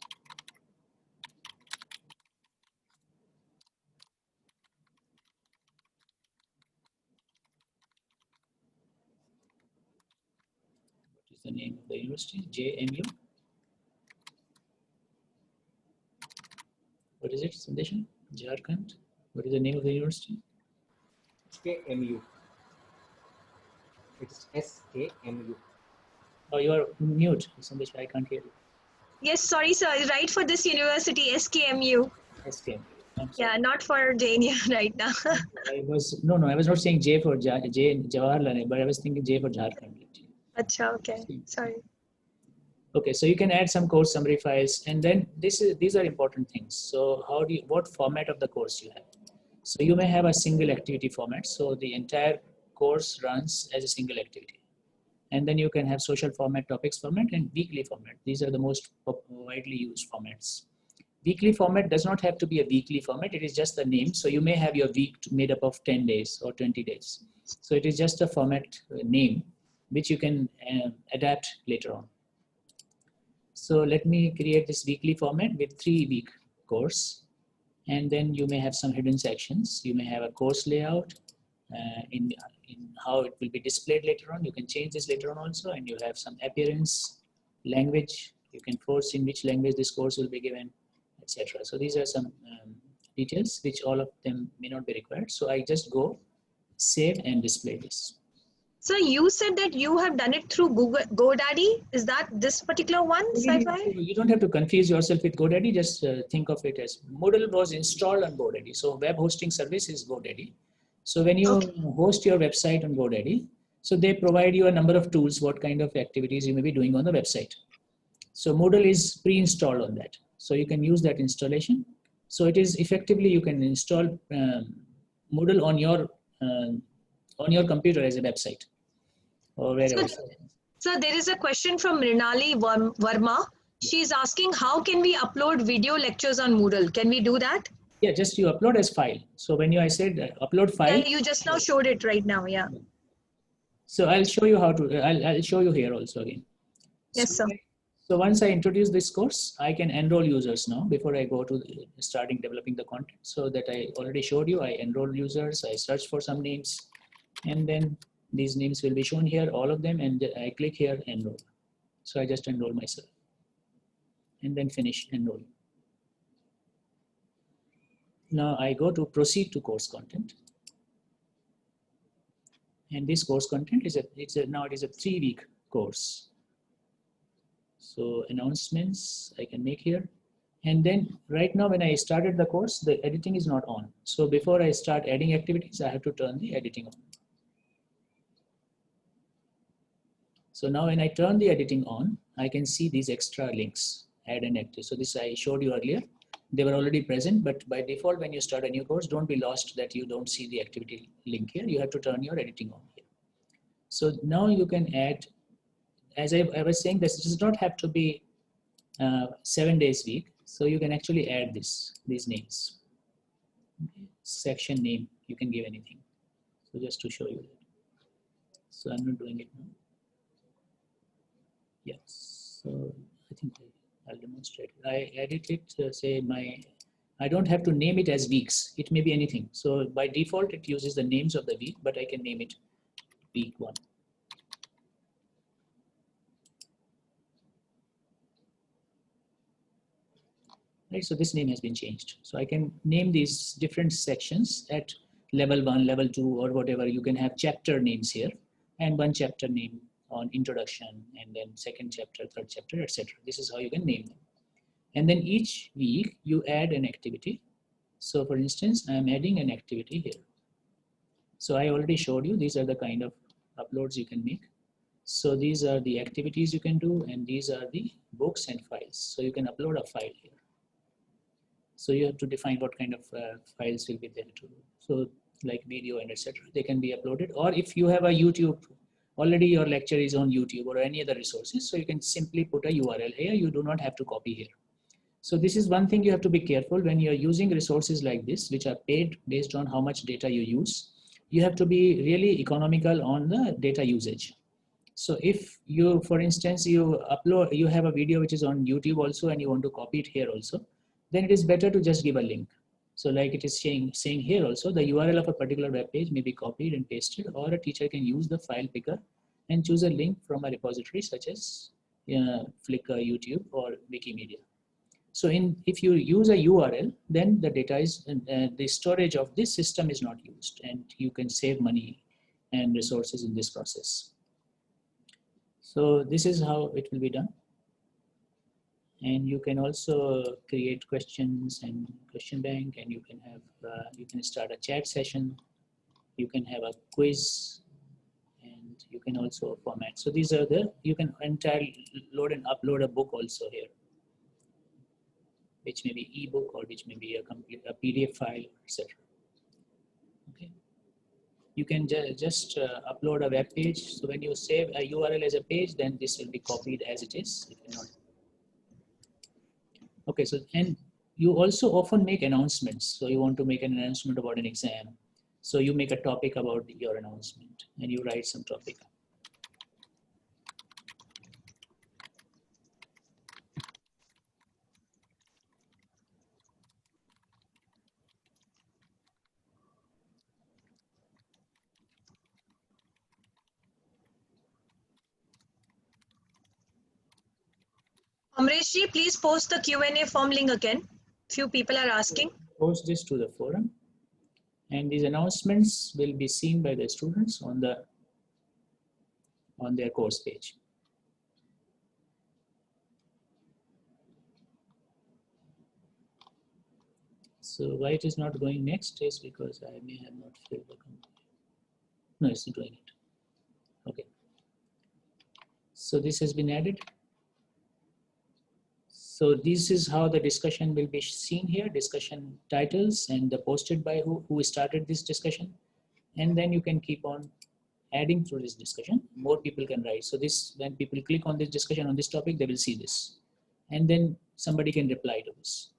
the name of the university, JMU. What is it, Sandeshan? Jharkhand. What is the name of the university? SKMU. It's SKMU. Oh, you are mute, Sandesh. I can't hear you. Yes, sorry, sir. Right for this university, SKMU. SKMU. Yeah, not for JNU right now. I was no, I was not saying J for Jawaharlal, but I was thinking J for Jharkhand. Acha, okay. Sorry. Okay, so you can add some course summary files, and then these are important things. So what format of the course you have? So you may have a single activity format. So the entire course runs as a single activity. And then you can have social format, topics format, and weekly format. These are the most widely used formats. Weekly format does not have to be a weekly format. It is just the name. So you may have your week made up of 10 days or 20 days. So it is just a format name, which you can adapt later on. So let me create this weekly format with 3-week course. And then you may have some hidden sections. You may have a course layout in how it will be displayed later on. You can change this later on also. And you have some appearance, language. You can force in which language this course will be given, etc. So these are some details which all of them may not be required. So I just go save and display this. So you said that you have done it through Google GoDaddy. Is that this particular one, Sci-Fi? You don't have to confuse yourself with GoDaddy. Just think of it as Moodle was installed on GoDaddy. So web hosting service is GoDaddy. So when you host your website on GoDaddy, so they provide you a number of tools, what kind of activities you may be doing on the website. So Moodle is pre-installed on that. So you can use that installation. So it is effectively, you can install Moodle on your computer as a website or wherever. So there is a question from Mrinali Verma. She's asking, how can we upload video lectures on Moodle? Can we do that? Yeah, just you upload as file. So when I said upload file. Yeah, you just now showed it right now, yeah. So I'll show you how to, I'll show you here also again. Yes, sir. So once I introduce this course, I can enroll users now before I go to starting developing the content. So that I already showed you, I enroll users, I search for some names, And then these names will be shown here, all of them, and I click here, enroll. So I just enroll myself and then finish enroll. Now I go to proceed to course content. And this course content is now it is a 3-week course. So announcements I can make here. And then right now when I started the course, the editing is not on. So before I start adding activities, I have to turn the editing on. So now when I turn the editing on, I can see these extra links, add and active. So this I showed you earlier. They were already present, but by default, when you start a new course, don't be lost that you don't see the activity link here. You have to turn your editing on here. So now you can add, as I was saying, this does not have to be 7 days week. So you can actually add these names. Okay. Section name, you can give anything. So just to show you that. So I'm not doing it now. Yes, so I think I'll demonstrate. I edit it, say I don't have to name it as weeks. It may be anything. So by default, it uses the names of the week, but I can name it week 1. Right, so this name has been changed. So I can name these different sections at level 1, level 2, or whatever. You can have chapter names here, and one chapter name on introduction, and then second chapter, third chapter, etc. This is how you can name them. And then each week you add an activity. So for instance, I'm adding an activity here. So I already showed you, these are the kind of uploads you can make. So these are the activities you can do, and these are the books and files. So you can upload a file here. So you have to define what kind of files will be there to. So like video and etc. They can be uploaded. Or if you have a YouTube, already your lecture is on YouTube or any other resources, so you can simply put a URL here. You do not have to copy here. So this is one thing you have to be careful when you're using resources like this, which are paid based on how much data you use. You have to be really economical on the data usage. So if you, for instance, you have a video which is on YouTube also, and you want to copy it here also, then it is better to just give a link. So like it is saying here also, the URL of a particular web page may be copied and pasted, or a teacher can use the file picker and choose a link from a repository such as Flickr, YouTube, or Wikimedia. So if you use a URL, then the data is, the storage of this system is not used, and you can save money and resources in this process. So this is how it will be done. And you can also create questions and question bank, and you can have, you can start a chat session. You can have a quiz, and you can also format. So these are you can entirely load and upload a book also here, which may be ebook, or which may be a PDF file, etc. Okay. You can just upload a web page. So when you save a URL as a page, then this will be copied as it is. It will not. Okay, so and you also often make announcements. So you want to make an announcement about an exam. So you make a topic about your announcement, and you write some topic. Amresh ji, please post the Q&A form link again. Few people are asking. Post this to the forum, and these announcements will be seen by the students on their course page. So why it is not going next is because I may have not filled the complete. No, it's not doing it. Okay. So this has been added. So this is how the discussion will be seen here, discussion titles and the posted by who started this discussion. And then you can keep on adding through this discussion. More people can write. So this, when people click on this discussion on this topic, they will see this. And then somebody can reply to this.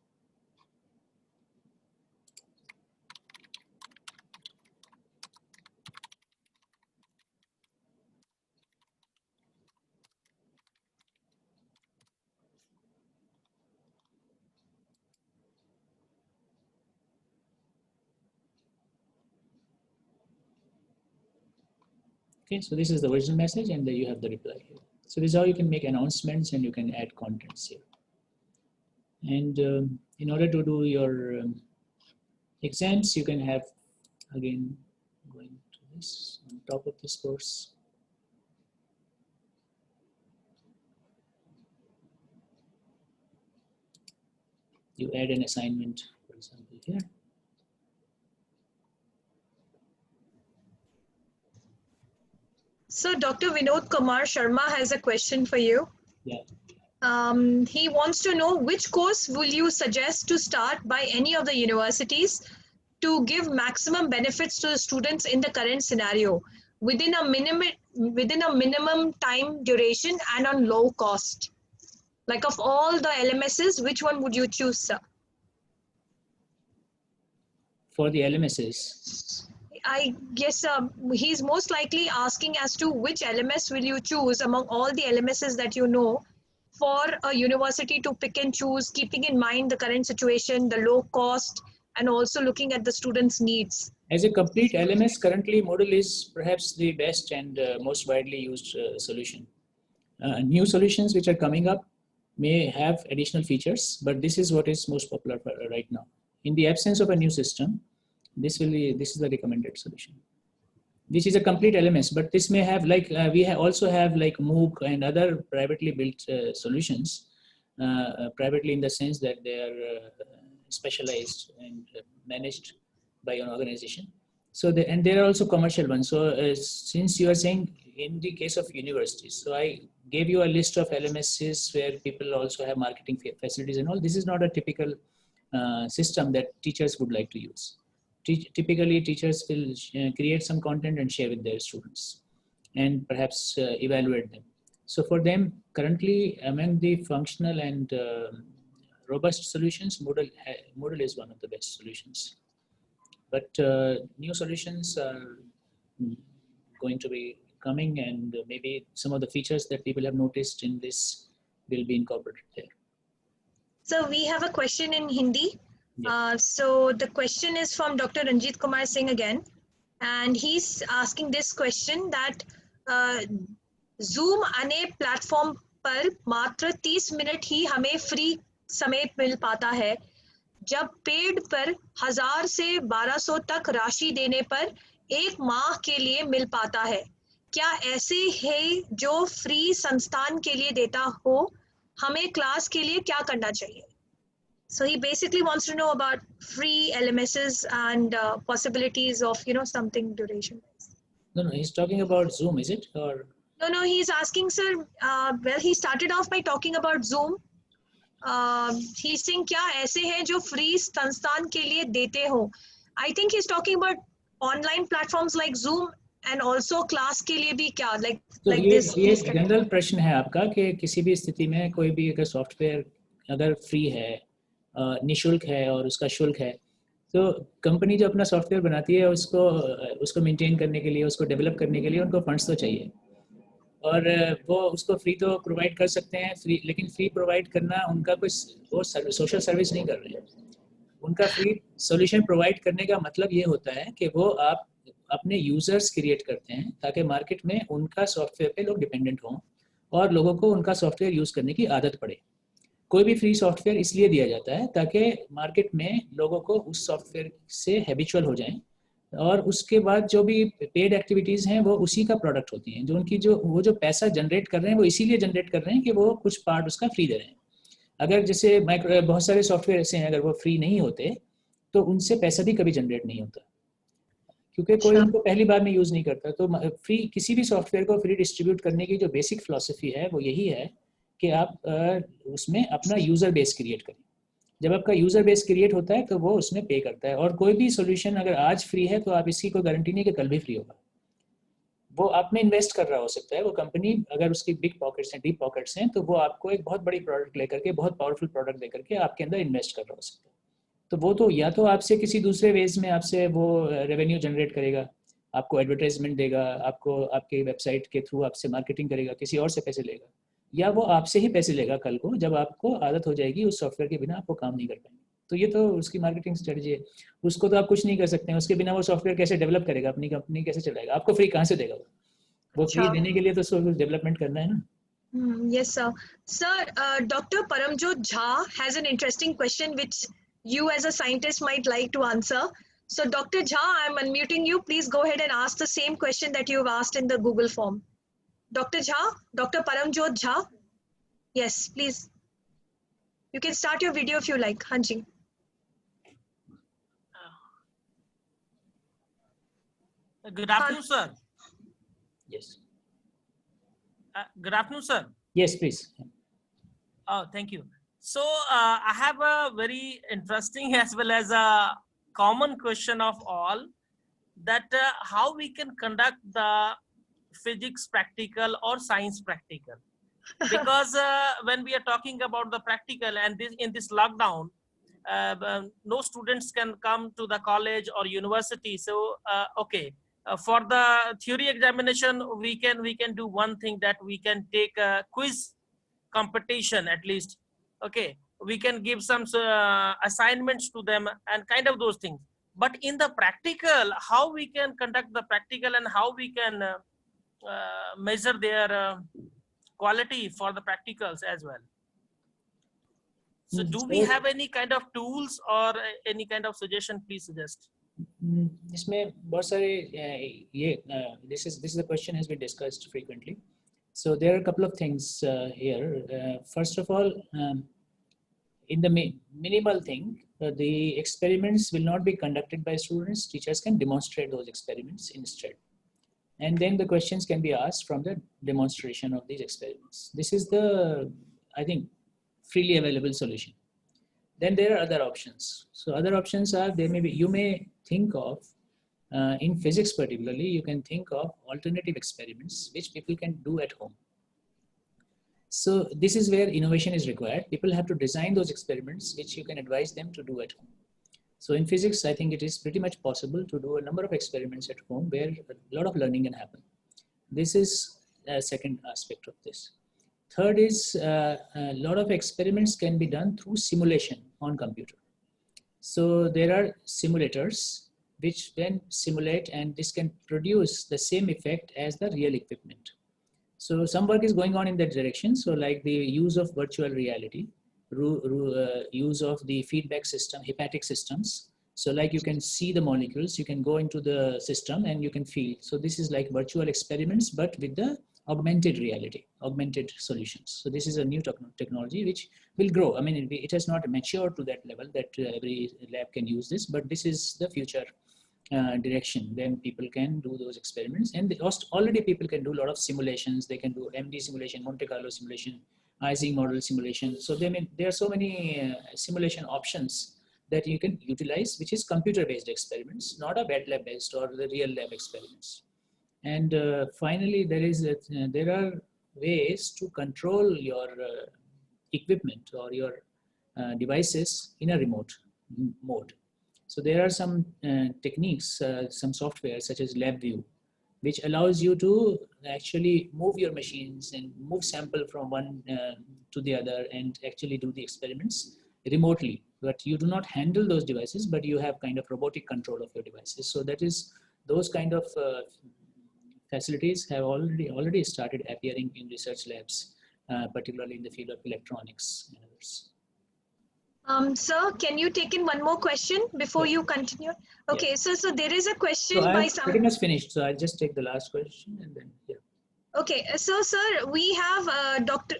Okay, so this is the original message, and then you have the reply here. So this is how you can make announcements and you can add contents here. And in order to do your exams, you can have, again, going to this on top of this course. You add an assignment, for example, here. So Dr. Vinod Kumar Sharma has a question for you. Yeah. He wants to know which course will you suggest to start by any of the universities to give maximum benefits to the students in the current scenario within a minimum time duration and on low cost. Like of all the LMSs, which one would you choose, sir? For the LMSs, I guess he's most likely asking as to which LMS will you choose among all the LMSs that you know for a university to pick and choose, keeping in mind the current situation, the low cost, and also looking at the students' needs. as a complete LMS, currently Moodle is perhaps the best and most widely used solution. New solutions which are coming up may have additional features, but this is what is most popular right now. In the absence of a new system, this is the recommended solution. This is a complete LMS, but this may have we also have like MOOC and other privately built solutions, privately in the sense that they are specialized and managed by an organization. So and there are also commercial ones. So since you are saying in the case of universities, so I gave you a list of LMSs where people also have marketing facilities and all. This is not a typical system that teachers would like to use. Typically, teachers will create some content and share with their students and perhaps evaluate them. So for them, currently among the functional and robust solutions, Moodle is one of the best solutions. But new solutions are going to be coming, and maybe some of the features that people have noticed in this will be incorporated there. So we have a question in Hindi. So the question is from Dr. Ranjit Kumar Singh again, and he's asking this question that Zoom अने platform पर मात्र 30 minute ही हमें free समय मिल पाता है, जब paid पर 1000 से 1200 तक राशि देने पर 1 माह के लिए मिल पाता है. क्या ऐसे है जो फ्री संस्थान के लिए देता हो? हमें क्लास के लिए क्या करना चाहिए? So he basically wants to know about free LMSs and possibilities of, something duration. No, he's talking about Zoom, is it? Or No, he's asking, sir, well, he started off by talking about Zoom. He's saying, क्या ऐसे हैं जो free संस्थान के लिए देते हो? I think he's talking about online platforms like Zoom and also class के लिए भी क्या? Like this. ये जनरल प्रश्न है आपका कि किसी भी स्थिति में कोई भी अगर सॉफ्टवेयर अगर फ्री है, निशुल्क है और उसका शुल्क है, तो कंपनी जो अपना सॉफ्टवेयर बनाती है उसको मेंटेन करने के लिए, उसको डेवलप करने के लिए उनको फंड्स तो चाहिए, और वो उसको फ्री तो प्रोवाइड कर सकते हैं, लेकिन फ्री प्रोवाइड करना उनका कोई वो सोशल सर्विस नहीं कर रहे हैं. उनका फ्री सॉल्यूशन प्रोवाइड करने का मतलब ये होता है कि वो आप अपने यूजर्स क्रिएट करते हैं ताकि मार्केट में उनका सॉफ्टवेयर पे लोग डिपेंडेंट हों और लोगों को उनका सॉफ्टवेयर यूज़ करने की आदत पड़े. कोई भी फ्री सॉफ्टवेयर इसलिए दिया जाता है ताकि मार्केट में लोगों को उस सॉफ्टवेयर से हैबिचुअल हो जाएं, और उसके बाद जो भी पेड एक्टिविटीज़ हैं वो उसी का प्रोडक्ट होती हैं. जो उनकी वो जो पैसा जनरेट कर रहे हैं वो इसीलिए जनरेट कर रहे हैं कि वो कुछ पार्ट उसका फ्री दे रहे हैं. अगर जैसे बहुत सारे सॉफ्टवेयर ऐसे हैं, अगर वो फ्री नहीं होते तो उनसे पैसा भी कभी जनरेट नहीं होता, क्योंकि कोई उनको पहली बार में यूज़ नहीं करता. तो फ्री किसी भी सॉफ्टवेयर को फ्री डिस्ट्रीब्यूट करने की जो बेसिक फिलॉसफी है वो यही है कि आप उसमें अपना यूज़र बेस क्रिएट करें. जब आपका यूज़र बेस क्रिएट होता है तो वो उसमें पे करता है. और कोई भी सॉल्यूशन अगर आज फ्री है तो आप इसकी कोई गारंटी नहीं कि कल भी फ्री होगा. वो आप में इन्वेस्ट कर रहा हो सकता है. वो कंपनी अगर उसकी बिग पॉकेट्स हैं, डीप पॉकेट्स हैं, तो वो आपको एक बहुत बड़ी प्रोडक्ट लेकर के, बहुत पावरफुल प्रोडक्ट लेकर के आपके अंदर इन्वेस्ट कर रहा हो सकता है. तो वो तो या तो आपसे किसी दूसरे वेज में आपसे वो रेवेन्यू जनरेट करेगा, आपको एडवर्टाइजमेंट देगा, आपको आपके वेबसाइट के थ्रू आपसे मार्केटिंग करेगा, किसी और से पैसे लेगा, या वो आपसे ही पैसे लेगा कल को जब आपको आदत हो जाएगी उस सॉफ्टवेयर के बिना आपको काम नहीं कर पाएंगे. तो ये तो उसकी मार्केटिंग स्ट्रेटजी है, उसको तो आप कुछ नहीं कर सकते हैं. उसके बिना वो सॉफ्टवेयर कैसे डेवलप करेगा, अपनी कंपनी कैसे चलाएगा, आपको फ्री कहाँ से देगा वो? वो अच्छा। free देने के लिए तो सब डेवलपमेंट करना है ना. Yes, sir. Sir, Dr. Paramjot Jha has an interesting question which you as a scientist might like to answer. So, Dr. Jha, I'm unmuting you. Please go ahead and ask the same question that you've asked in the Google form. Dr. Jha, Dr. Paramjot Jha. Yes, please. You can start your video if you like. Hanji. Good afternoon, sir. Yes. Good afternoon, sir. Yes, please. Oh, thank you. So I have a very interesting as well as a common question of all, that how we can conduct the physics practical or science practical. Because when we are talking about the practical and this in this lockdown, no students can come to the college or university. So okay, for the theory examination, we can do one thing, that we can take a quiz competition at least. Okay, we can give some assignments to them and kind of those things. But in the practical, how we can conduct the practical and how we can measure their quality for the practicals as well. So do we have any kind of tools or any kind of suggestion? Please suggest. इसमें बहुत सारे this is the question has been discussed frequently. So there are a couple of things here. First of all, in the minimal thing, the experiments will not be conducted by students. Teachers can demonstrate those experiments instead. And then the questions can be asked from the demonstration of these experiments. This is the, I think, freely available solution. Then there are other options. So other options are, you may think of, in physics particularly, you can think of alternative experiments which people can do at home. So this is where innovation is required. People have to design those experiments which you can advise them to do at home. So in physics, I think it is pretty much possible to do a number of experiments at home where a lot of learning can happen. This is a second aspect of this. Third is a lot of experiments can be done through simulation on computer. So there are simulators which then simulate, and this can produce the same effect as the real equipment. So some work is going on in that direction. So like the use of virtual reality, use of the feedback system, hepatic systems. So like you can see the molecules, you can go into the system and you can feel. So this is like virtual experiments, but with the augmented reality, augmented solutions. So this is a new technology which will grow. I mean, it has not matured to that level that every lab can use this, but this is the future direction. Then people can do those experiments, and already people can do a lot of simulations. They can do MD simulation, Monte Carlo simulation, Ising model simulation. So there are so many simulation options that you can utilize, which is computer-based experiments, not a wet lab-based or the real lab experiments. And finally, there are ways to control your equipment or your devices in a remote mode. So there are some techniques, some software such as LabVIEW, which allows you to actually move your machines and move sample from one to the other and actually do the experiments remotely. But you do not handle those devices, but you have kind of robotic control of your devices. So that is, those kind of facilities have already started appearing in research labs, particularly in the field of electronics and others. Sir, can you take in one more question before you continue? Okay, Yeah. So there is a question So by I'm some. pretty much finished. So I'll just take the last question and then, yeah. Okay, so sir, we have Dr.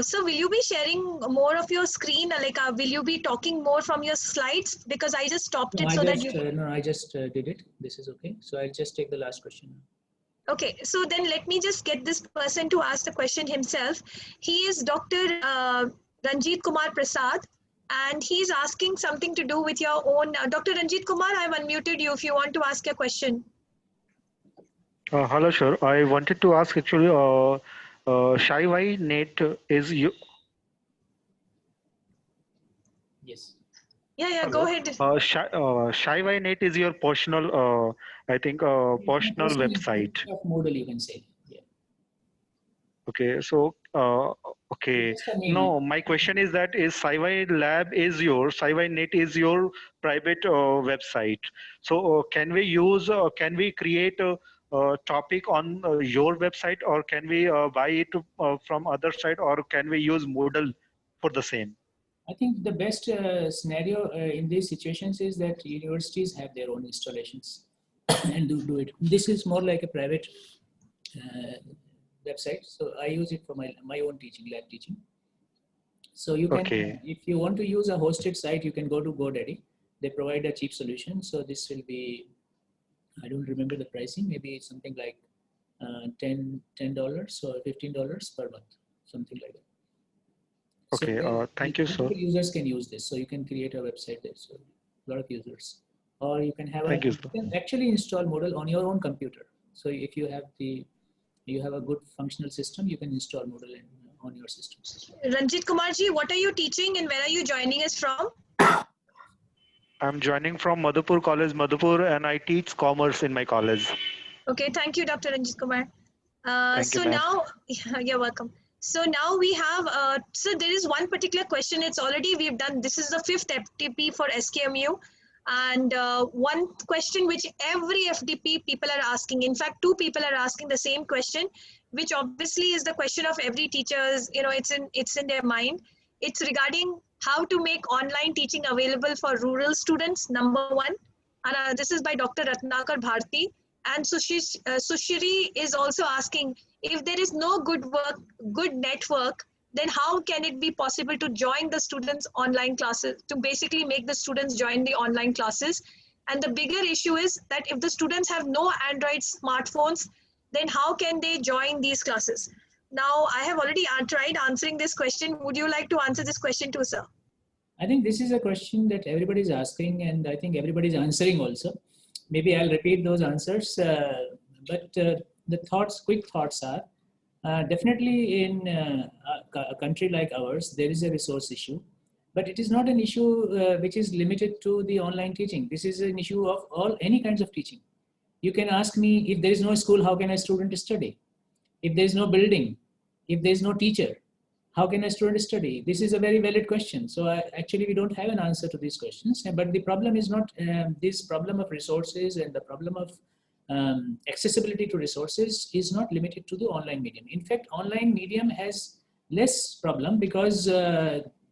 Sir, will you be sharing more of your screen? Like, will you be talking more from your slides? Because I just stopped No, it so that you. I just did it. This is okay. So I'll just take the last question. Okay, so then let me just get this person to ask the question himself. He is Dr. Ranjit Kumar Prasad, and he's asking something to do with your own. Dr. Ranjit Kumar, I've unmuted you if you want to ask your question. Hello, sir. I wanted to ask actually, SciViNet is you. Yes. Yeah, go ahead. SciViNet is your personal, I think, personal website. Model, you can say. Yeah. Okay, so okay. Just a name. No, my question is that is SciViLab is your SciViNet is your private website. So can we use? Can we create topic on your website, or can we buy it from other side, or can we use Moodle for the same? I think the best scenario in these situations is that universities have their own installations and do it. This is more like a private website. So I use it for my own teaching, lab teaching. So you can, Okay. if you want to use a hosted site, you can go to GoDaddy. They provide a cheap solution. So this will be, I don't remember the pricing, maybe it's something like $10 or $15 per month, something like that. Okay, thank you, sir. Users can use this, so you can create a website there. So a lot of users, or you can have you can actually install Moodle on your own computer. So if you have a good functional system, you can install Moodle on your system. Ranjit Kumar ji, what are you teaching and where are you joining us from? I'm joining from Madhupur College, Madhupur, and I teach commerce in my college. Okay, thank you, Dr. Ranjit Kumar. Thank you, ma'am. Now, you're welcome. So now we have, so there is one particular question. It's already, we've done, this is the 5th FDP for SKMU. And one question which every FDP people are asking, in fact, 2 people are asking the same question, which obviously is the question of every teacher's, it's in their mind. It's regarding how to make online teaching available for rural students, number 1. And this is by Dr. Ratnakar Bharti. And Sushri is also asking, if there is no good network, then how can it be possible to join the students' online classes, to basically make the students join the online classes? And the bigger issue is that if the students have no Android smartphones, then how can they join these classes? Now, I have already tried answering this question. Would you like to answer this question too, sir? I think this is a question that everybody is asking, and I think everybody is answering also. Maybe I'll repeat those answers, but the quick thoughts are, definitely in a country like ours, there is a resource issue, but it is not an issue which is limited to the online teaching. This is an issue of any kinds of teaching. You can ask me, if there is no school, how can a student study? If there is no building, if there is no teacher, how can a student study? This is a very valid question. So actually, we don't have an answer to these questions. But the problem is not this problem of resources, and the problem of accessibility to resources is not limited to the online medium. In fact, online medium has less problem because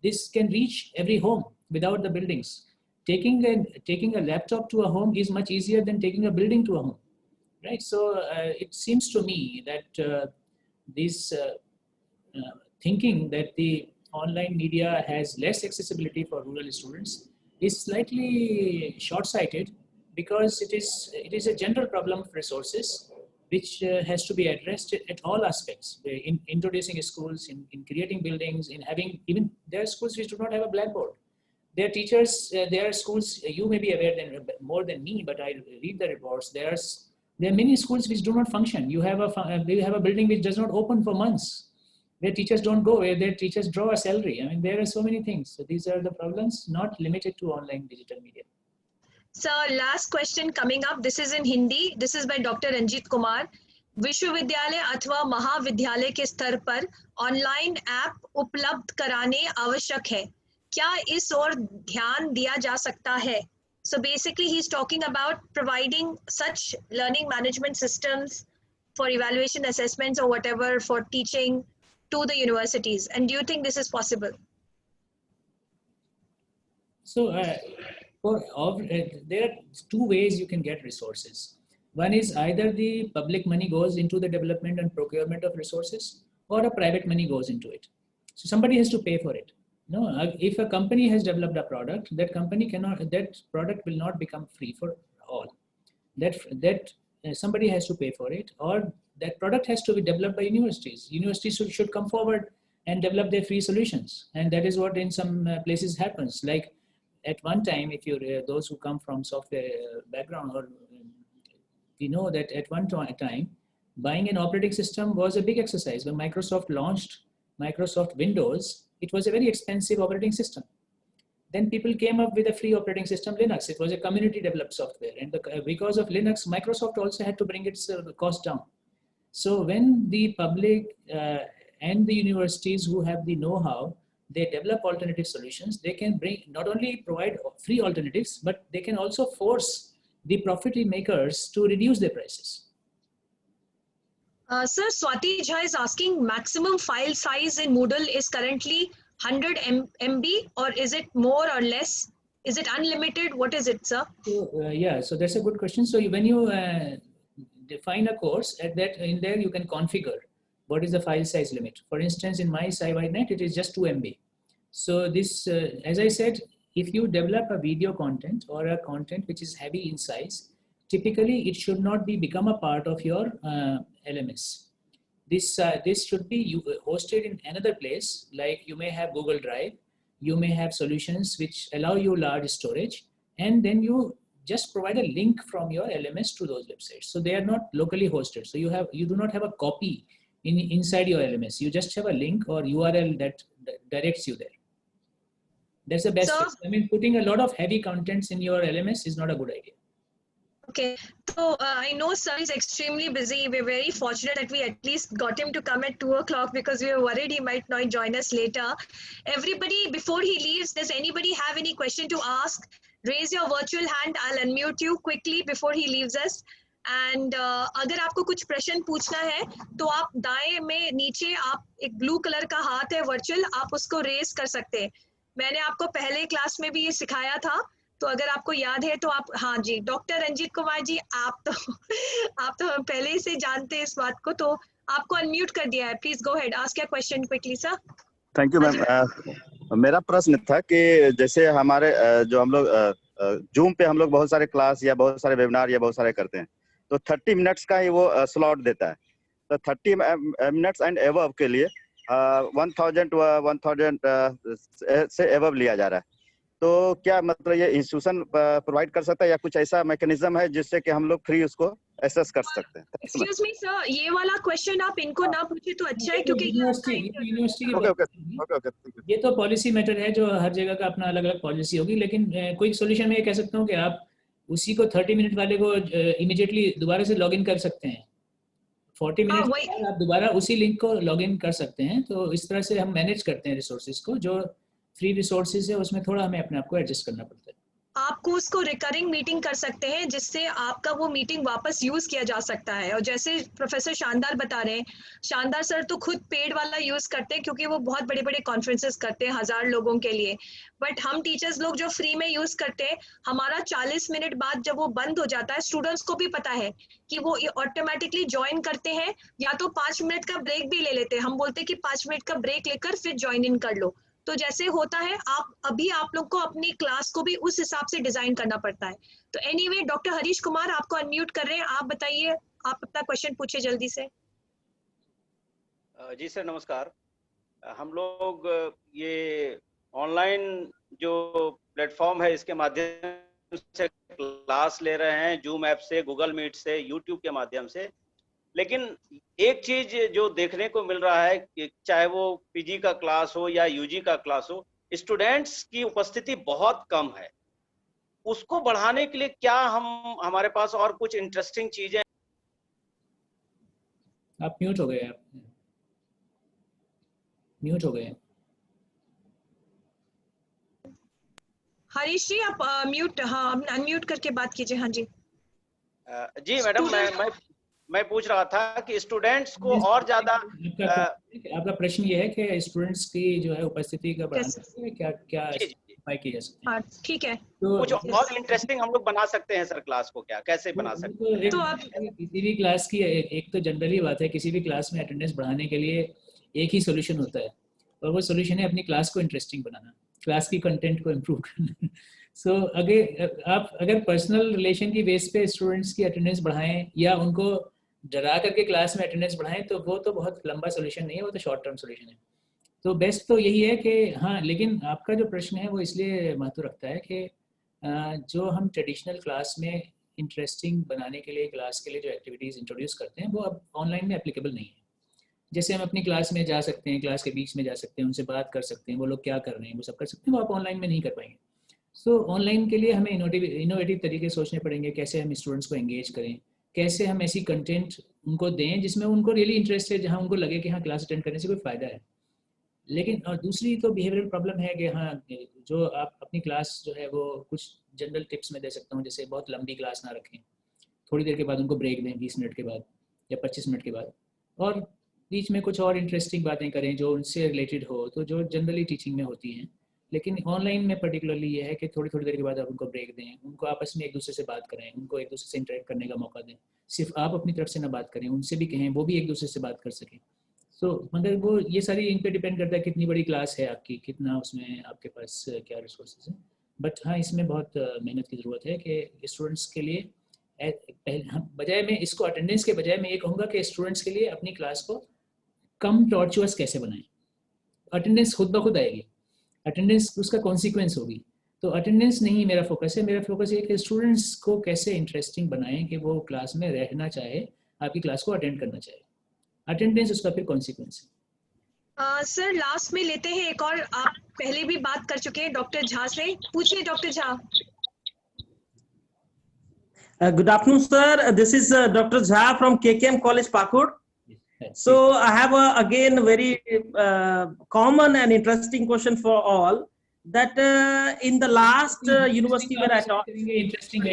this can reach every home without the buildings. Taking a laptop to a home is much easier than taking a building to a home, right? So it seems to me that this thinking that the online media has less accessibility for rural students is slightly short-sighted, because it is a general problem of resources which has to be addressed at all aspects, in introducing schools, in creating buildings, in having, even there are schools which do not have a blackboard. There are teachers, there are schools, you may be aware more than me, but I read the reports. There are many schools which do not function. You have a building which does not open for months, where teachers don't go, where their teachers draw a salary. I mean, there are so many things. So these are the problems, not limited to online digital media. So last question coming up. This is in Hindi. This is by Dr. Ranjit Kumar. विश्वविद्यालय अथवा महाविद्यालय के स्तर पर online app उपलब्ध कराने आवश्यक है, क्या इस ओर ध्यान दिया जा सकता है? So basically he's talking about providing such learning management systems for evaluation assessments or whatever for teaching to the universities. And do you think this is possible? So there are 2 ways you can get resources. One is either the public money goes into the development and procurement of resources, or a private money goes into it. So somebody has to pay for it. No, if a company has developed a product, that product will not become free for all. That somebody has to pay for it, or that product has to be developed by universities. Universities should come forward and develop their free solutions. And that is what in some places happens. Like at one time, if you're those who come from software background, or we know that at one time, buying an operating system was a big exercise. When Microsoft launched Microsoft Windows, it was a very expensive operating system. Then people came up with a free operating system, Linux. It was a community developed software. And because of Linux, Microsoft also had to bring its cost down. So when the public and the universities who have the know-how, they develop alternative solutions, they can not only provide free alternatives, but they can also force the profit makers to reduce their prices. Sir, Swati Jha is asking maximum file size in Moodle is currently 100 MB, or is it more or less? Is it unlimited? What is it, sir? So, yeah, so that's a good question. So when you define a course, at that in there you can configure what is the file size limit. For instance, in my SciWiNet, it is just 2 MB. So this, as I said, if you develop a video content or a content which is heavy in size, typically it should not become a part of your LMS. This should be hosted in another place, like you may have Google Drive, you may have solutions which allow you large storage, and then you just provide a link from your LMS to those websites. So they are not locally hosted. So you do not have a copy inside your LMS. You just have a link or URL that directs you there. That's the best. So, I mean, putting a lot of heavy contents in your LMS is not a good idea. okay, so I know sir is extremely busy. We're very fortunate that we at least got him to come at 2 o'clock because we were worried he might not join us later. Everybody, before he leaves, does anybody have any question to ask? Raise your virtual hand. I'll unmute you quickly before he leaves us. And अगर आपको कुछ प्रश्न पूछना है तो आप दाएं में नीचे आप एक ब्लू कलर का हाथ है वर्चुअल, आप उसको रेज कर सकते हैं. मैंने आपको पहले क्लास में भी ये सिखाया था, तो अगर आपको याद है तो आप, हाँ जी, डॉक्टर रंजीत कुमार जी, आप तो पहले से जानते हैं इस बात को, तो आपको अनम्यूट कर दिया है. Please go ahead, ask your question quickly sir. Thank you ma'am. मेरा प्रश्न था कि जैसे हमारे जो हम लोग जूम पे हम लोग बहुत सारे क्लास या बहुत सारे वेबिनार या बहुत सारे करते हैं, तो 30 मिनट्स का ही वो स्लॉट देता है. तो 30 मिनट्स एंड एबव के लिए 1000 से एबव लिया जा रहा है. तो क्या मतलब ये इंस्टीट्यूशन प्रोवाइड कर सकता है या कुछ ऐसा मैकेनिज्म है जिससे कि हम लोग फ्री उसको एक्सेस कर सकते हैं? एक्सक्यूज मी सर, ये वाला क्वेश्चन आप इनको ना पूछे तो अच्छा है, क्योंकि यूनिवर्सिटी ओके. ये तो पॉलिसी मैटर है, जो हर जगह का अपना अलग अलग पॉलिसी होगी. लेकिन कोई सोल्यूशन मैं ये कह सकता हूँ कि आप उसी को 30 मिनट वाले को इमीडिएटली दोबारा से लॉगिन कर सकते हैं. 40 मिनट बाद आप दोबारा उसी लिंक को लॉगिन कर सकते हैं. तो इस तरह से हम मैनेज करते हैं रिसोर्सेज को. जो फ्री रिसोर्सेज है उसमें थोड़ा हमें अपने आप को एडजस्ट करना पड़ता है. आपको उसको रिकरिंग मीटिंग कर सकते हैं जिससे आपका वो मीटिंग वापस यूज किया जा सकता है. और जैसे प्रोफेसर शानदार बता रहे हैं, शानदार सर तो खुद पेड वाला यूज करते हैं क्योंकि वो बहुत बड़े बड़े कॉन्फ्रेंसेस करते हैं 1000 लोगों के लिए. बट हम टीचर्स लोग जो फ्री में यूज करते हैं, हमारा 40 मिनट बाद जब वो बंद हो जाता है, स्टूडेंट्स को भी पता है कि वो ऑटोमेटिकली ज्वाइन करते हैं, या तो 5 मिनट का ब्रेक भी ले लेते हैं. हम बोलते हैं कि 5 मिनट का ब्रेक लेकर फिर ज्वाइन इन कर लो. तो जैसे होता है, आप लोग को अपनी क्लास को भी उस हिसाब से डिजाइन करना पड़ता है. तो एनीवे, डॉक्टर हरीश कुमार आपको अनम्यूट कर रहे हैं. आप बताइए, आप अपना क्वेश्चन पूछिए जल्दी से. जी सर नमस्कार. हम लोग ये ऑनलाइन जो प्लेटफॉर्म है इसके माध्यम से क्लास ले रहे हैं, जूम ऐप से, गूगल मीट से, यूट्यूब के माध्यम से. लेकिन एक चीज जो देखने को मिल रहा है कि चाहे वो पीजी का क्लास हो या यूजी का क्लास हो, स्टूडेंट्स की उपस्थिति बहुत कम है. उसको बढ़ाने के लिए क्या हमारे पास और कुछ इंटरेस्टिंग चीजें? आप म्यूट हो गए. म्यूट हो गए. हरीश जी आप म्यूट, हाँ अनम्यूट करके बात कीजिए. हाँ जी. जी मैडम, मैं पूछ रहा था कि स्टूडेंट्स को और ज्यादा. आपका प्रश्न ये है कि स्टूडेंट्स की जो है उपस्थिति का बढ़ाना क्या क्या उपाय किए जा सकते हैं? ठीक है. तो कुछ और इंटरेस्टिंग हम लोग बना सकते हैं सर क्लास को, क्या कैसे बना सकते हैं? तो आप किसी भी क्लास की एक तो जनरली बात है, किसी भी क्लास में अटेंडेंस बढ़ाने के लिए एक ही सोल्यूशन होता है, और वो सोल्यूशन है अपनी क्लास को इंटरेस्टिंग बनाना, क्लास की कंटेंट को इम्प्रूव करना. सो अगर पर्सनल रिलेशन की बेस पे स्टूडेंट्स की अटेंडेंस बढ़ाएं या उनको डरा करके क्लास में अटेंडेंस बढ़ाएं, तो वो तो बहुत लंबा सोल्यूशन नहीं है, वो तो शॉर्ट टर्म सोल्यूशन है. तो बेस्ट तो यही है कि हाँ, लेकिन आपका जो प्रश्न है वो इसलिए महत्व रखता है कि जो हम ट्रेडिशनल क्लास में इंटरेस्टिंग बनाने के लिए, क्लास के लिए जो एक्टिविटीज़ इंट्रोड्यूस करते हैं, वो अब ऑनलाइन में एप्लीकेबल नहीं है. जैसे हम अपनी क्लास में जा सकते हैं, क्लास के बीच में जा सकते हैं, उनसे बात कर सकते हैं, वो लोग क्या कर रहे हैं वो सब कर सकते हैं, वो आप ऑनलाइन में नहीं कर पाएंगे. सो ऑनलाइन के लिए हमें इनोवेटिव तरीके सोचने पड़ेंगे, कैसे हम स्टूडेंट्स को एंगेज करें, कैसे हम ऐसी कंटेंट उनको दें जिसमें उनको रियली इंटरेस्ट है, जहाँ उनको लगे कि हाँ क्लास अटेंड करने से कोई फ़ायदा है. लेकिन और दूसरी तो बिहेवियरल प्रॉब्लम है कि हाँ, जो आप अपनी क्लास जो है वो कुछ जनरल टिप्स में दे सकता हूँ, जैसे बहुत लंबी क्लास ना रखें, थोड़ी देर के बाद उनको ब्रेक दें, 20 मिनट के बाद या 25 मिनट के बाद. और बीच में कुछ और इंटरेस्टिंग बातें करें जो उनसे रिलेटेड हो, तो जो जनरली टीचिंग में होती हैं। लेकिन ऑनलाइन में पर्टिकुलरली ये है कि थोड़ी थोड़ी देर के बाद आप उनको ब्रेक दें, उनको आपस में एक दूसरे से बात करें, उनको एक दूसरे से इंटरेक्ट करने का मौका दें। सिर्फ आप अपनी तरफ से ना बात करें, उनसे भी कहें वो भी एक दूसरे से बात कर सकें। सो मगर वो ये सारी इन पे डिपेंड करता है कितनी बड़ी क्लास है आपकी, कितना उसमें आपके पास क्या रिसोर्सेज हैं। बट हाँ, इसमें बहुत मेहनत की ज़रूरत है कि स्टूडेंट्स के लिए बजाय में इसको अटेंडेंस के बजाय मैं ये कहूँगा कि स्टूडेंट्स के लिए अपनी क्लास को कम टॉर्चुअस कैसे बनाएं। अटेंडेंस खुद ब खुद आएगी, अटेंडेंस उसका कॉन्सिक्वेंस होगी। तो अटेंडेंस नहीं मेरा फोकस है, मेरा फोकस ये कि स्टूडेंट्स को कैसे इंटरेस्टिंग बनाएं कि वो क्लास में रहना चाहे, आपकी क्लास को अटेंड करना चाहे। अटेंडेंस उसका फिर कॉन्सिक्वेंस है। सर लास्ट में लेते हैं एक और, आप पहले भी बात कर चुके हैं डॉक्टर झा से, पूछिए doctor Jha. Good afternoon, sir. This is Dr. Jha from KKM College, Pakur. So I have again very common and interesting question for all. That in the last university where I taught, interesting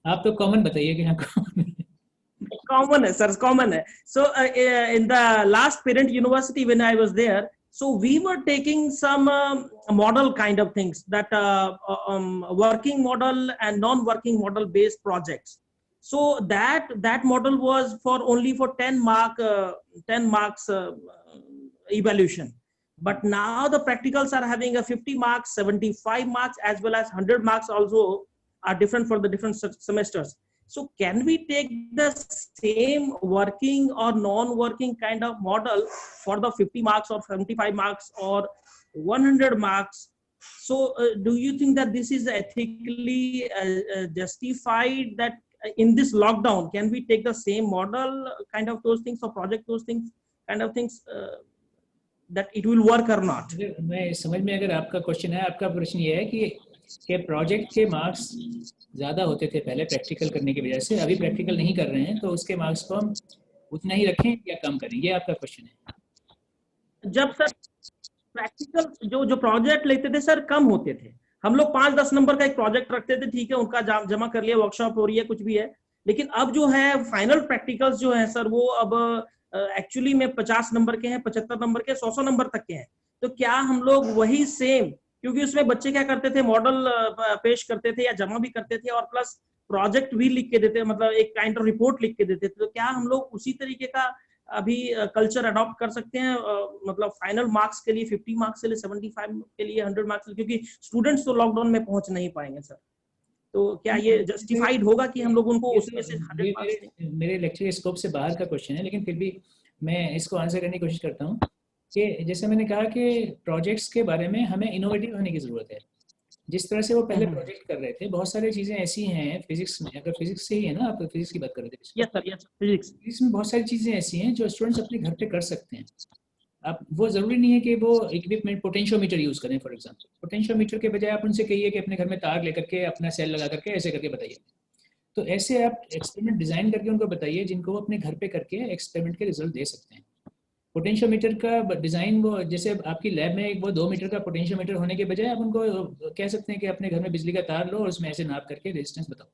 आप तो common बताइए कि हाँ common है sir, common है. So in the last parent university when I was there, so we were taking some model kind of things, that working model and non-working model based projects. So that model was only for 10 marks evaluation. But now the practicals are having a 50 marks, 75 marks, as well as 100 marks also are different for the different semesters. So can we take the same working or non-working kind of model for the 50 marks or 75 marks or 100 marks? So do you think that this is ethically justified, that in this lockdown, can we take the same model kind of those things, or project those things, kind of things, that it will work or not? मैं समझ में अगर आपका question है, आपका प्रश्न ये है कि प्रोजेक्ट के मार्क्स ज़्यादा होते थे पहले प्रैक्टिकल करने की वजह से, अभी प्रैक्टिकल नहीं कर रहे हैं, तो उसके मार्क्स को हम उतना ही रखें या कम करें, ये आपका क्वेश्चन है। जब सर प्रैक्टिकल जो प्रोजेक्ट लेते थे सर कम होते थे, हम लोग 5-10 नंबर का एक प्रोजेक्ट रखते थे, ठीक है, उनका जमा कर लिया, वर्कशॉप हो रही है, कुछ भी है। लेकिन अब जो है फाइनल प्रैक्टिकल्स जो है सर, वो अब एक्चुअली में 50 नंबर के हैं, 75 नंबर के, 100 नंबर तक के हैं। तो क्या हम लोग वही सेम, क्योंकि उसमें बच्चे क्या करते थे, मॉडल पेश करते थे या जमा भी करते थे, और प्लस प्रोजेक्ट भी लिख के देते, मतलब एक काइंड ऑफ रिपोर्ट लिख के देते थे। तो क्या हम लोग उसी तरीके का अभी कल्चर अडॉप्ट कर सकते हैं, मतलब फाइनल मार्क्स के लिए 50 मार्क्स के लिए, 75 के लिए, 100 मार्क्स, क्योंकि स्टूडेंट्स तो लॉकडाउन में पहुंच नहीं पाएंगे सर। तो क्या ये जस्टिफाइड होगा कि हम लोग उनको उसमें से 100 मार्क्स दें? मेरे लेक्चर के स्कोप से बाहर का क्वेश्चन है, लेकिन फिर भी मैं इसको आंसर करने की कोशिश करता हूँ कि जैसे मैंने कहा कि प्रोजेक्ट्स के बारे में हमें इनोवेटिव होने की ज़रूरत है। जिस तरह से वो पहले प्रोजेक्ट कर रहे थे, बहुत सारी चीज़ें ऐसी हैं फिजिक्स में, अगर फिजिक्स से ही है ना, आप फिजिक्स की बात कर रहे थे। यस सर, फिजिक्स में बहुत सारी चीज़ें ऐसी हैं जो स्टूडेंट्स अपने घर पे कर सकते हैं। अब वो ज़रूरी नहीं है कि वो इक्विपमेंट पोटेंशियोमीटर यूज़ करें। फॉर एग्जांपल, पोटेंशियोमीटर के बजाय आप उनसे कहिए कि अपने घर में तार लेकर के अपना सेल लगा करके ऐसे करके बताइए। तो ऐसे आप एक्सपेरिमेंट डिज़ाइन करके उनको बताइए जिनको वो अपने घर पे करके एक्सपेरिमेंट के रिजल्ट दे सकते हैं। पोटेंशियोमीटर का डिज़ाइन, वो जैसे आपकी लैब में वो 2 मीटर का पोटेंशियोमीटर होने के बजाय आप उनको कह सकते हैं कि अपने घर में बिजली का तार लो और उसमें ऐसे नाप करके रेजिस्टेंस बताओ।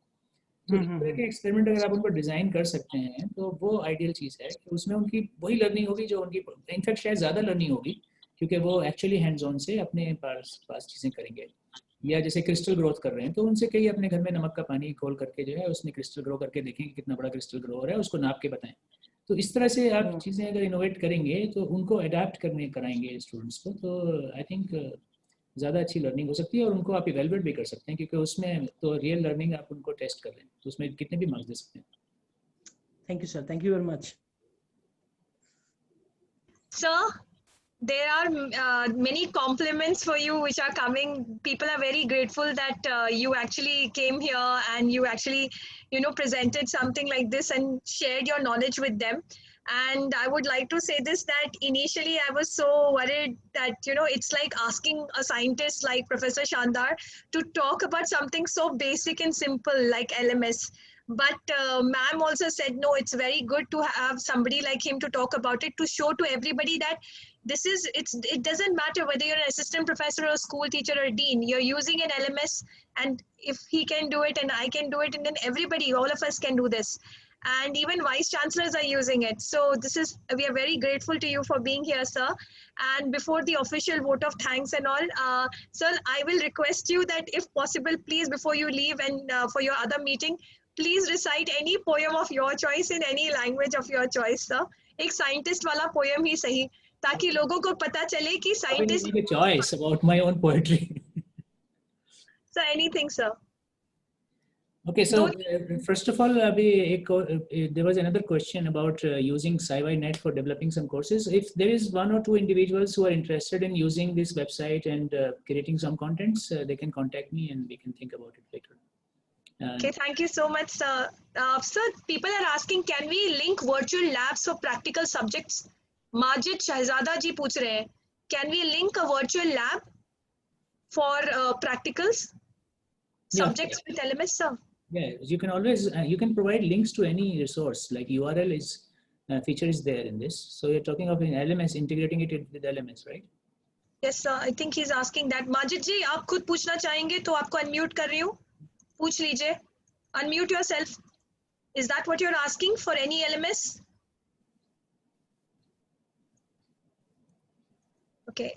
तो इस तरह के एक्सपेरिमेंट अगर आप उनको डिज़ाइन कर सकते हैं तो वो आइडियल चीज़ है कि उसमें उनकी वही लर्निंग होगी जो उनकी, इनफैक्ट शायद ज़्यादा लर्निंग होगी, क्योंकि वो एक्चुअली हैंड्स ऑन से अपने पास चीज़ें करेंगे। या जैसे क्रिस्टल ग्रोथ कर रहे हैं, तो उनसे कहिए अपने घर में नमक का पानी खोल करके जो है उसमें क्रिस्टल ग्रो करके देखें कि कितना बड़ा क्रिस्टल ग्रो हो रहा है, उसको नाप के बताएं। तो इस तरह से आप चीज़ें अगर इनोवेट करेंगे तो उनको अडेप्ट कराएंगे स्टूडेंट्स को, तो आई थिंक ज़्यादा अच्छी लर्निंग हो सकती है। और उनको आप इवेलुएट भी कर सकते हैं, क्योंकि उसमें तो रियल लर्निंग आप उनको टेस्ट कर रहे हैं, तो उसमें कितने भी मार्क्स दे सकते हैं। Thank you sir, thank you very much sir. There are many compliments for you which are coming. People are very grateful that you actually came here and you actually, presented something like this and shared your knowledge with them. And I would like to say this, that initially I was so worried that, it's like asking a scientist like Professor Shandar to talk about something so basic and simple like LMS. But ma'am also said, no, it's very good to have somebody like him to talk about it, to show to everybody that it doesn't matter whether you're an assistant professor or a school teacher or a dean, you're using an LMS, and if he can do it and I can do it, and then everybody, all of us can do this. and even vice chancellors are using it. So we are very grateful to you for being here, sir. And before the official vote of thanks and all, sir, I will request you that if possible, please, before you leave and for your other meeting, please recite any poem of your choice in any language of your choice, sir. एक scientist वाला poem ही सही, ताकि लोगों को पता चले कि scientist. Make a choice about my own poetry. So anything, sir. Okay, so first of all, there was another question about using SciWiNet for developing some courses. If there is one or two individuals who are interested in using this website and creating some contents, they can contact me and we can think about it later. Okay, thank you so much, sir. Sir, people are asking, can we link virtual labs for practical subjects? Majid Shahzada ji पूछ रहे हैं, can we link a virtual lab for practicals subjects with LMS, sir? Yeah, you can always you can provide links to any resource, like URL is feature is there in this. So you're talking of an LMS, integrating it with LMS, right? Yes, sir. I think he's asking that. Majid ji, आप खुद पूछना चाहेंगे तो आपको unmute कर रही हूँ. पूछ लीजिए. Unmute yourself. Is that what you're asking for any LMS? Okay,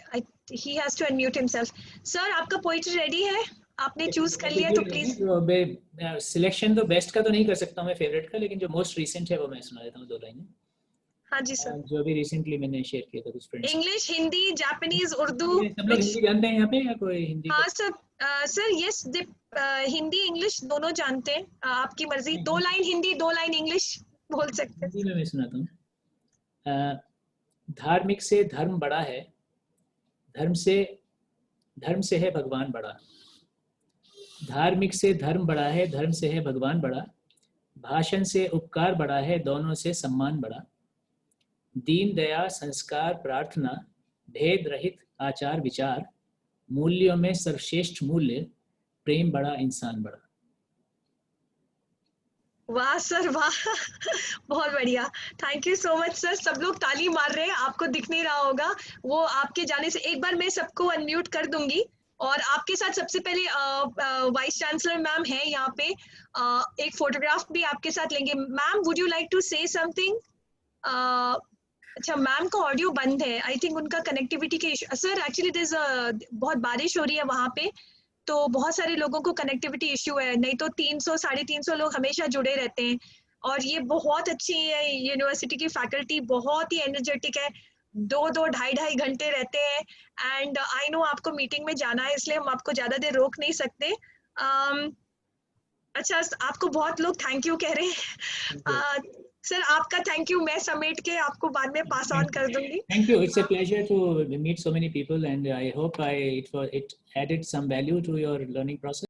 he has to unmute himself. Sir, आपका poetry ready है? आपने चूज कर लिया तो प्लीज. सिलेक्शन तो बेस्ट का तो नहीं कर सकता मैं फेवरेट का, लेकिन जो मोस्ट रीसेंट है वो मैं सुना देता हूँ 2 लाइनें. हाँ जी सर. जो अभी रिसेंटली मैंने शेयर किया था कुछ friends. English, Hindi, Japanese, Urdu. सब लोग हिंदी जानते हैं यहाँ पे या कोई हिंदी? हाँ sir. Sir yes, Hindi English दोनों जानते हैं. आपकी मर्जी. 2 लाइन हिंदी 2 लाइन इंग्लिश बोल सकते हैं. हिंदी में मैं सुनाता हूँ. धार्मिक से धर्म बड़ा है, धर्म से है भगवान बड़ा. धार्मिक से धर्म बड़ा है, धर्म से है भगवान बड़ा. भाषण से उपकार बड़ा है, दोनों से सम्मान बड़ा. दीन दया संस्कार प्रार्थना, भेद रहित आचार विचार. मूल्यों में सर्वश्रेष्ठ मूल्य, प्रेम बड़ा इंसान बड़ा. वाह सर वाह. बहुत बढ़िया. Thank you so much sir. सब लोग ताली मार रहे हैं, आपको दिख नहीं रहा होगा. वो आपके जाने से एक बार मैं सबको अनम्यूट कर दूंगी. और आपके साथ सबसे पहले वाइस चांसलर मैम है यहाँ पे. एक फोटोग्राफ भी आपके साथ लेंगे. Ma'am, would you like to say something? अच्छा, मैम का ऑडियो बंद है. आई थिंक उनका कनेक्टिविटी के इशू. सर एक्चुअली दिस बहुत बारिश हो रही है वहाँ पे, तो बहुत सारे लोगों को कनेक्टिविटी इशू है. नहीं तो 300-350 लोग हमेशा जुड़े रहते हैं. और ये बहुत अच्छी है यूनिवर्सिटी की फैकल्टी, बहुत ही एनर्जेटिक है. 2-2, 2.5 घंटे रहते हैं. एंड आई नो आपको मीटिंग में जाना है, इसलिए हम आपको ज्यादा देर रोक नहीं सकते. अच्छा, आपको बहुत लोग थैंक यू कह रहे हैं. सर आपका थैंक यू मैं समेट के आपको बाद में पास ऑन कर दूंगी. Thank you. It's a pleasure to meet so many people, and I hope it added some value to your learning process.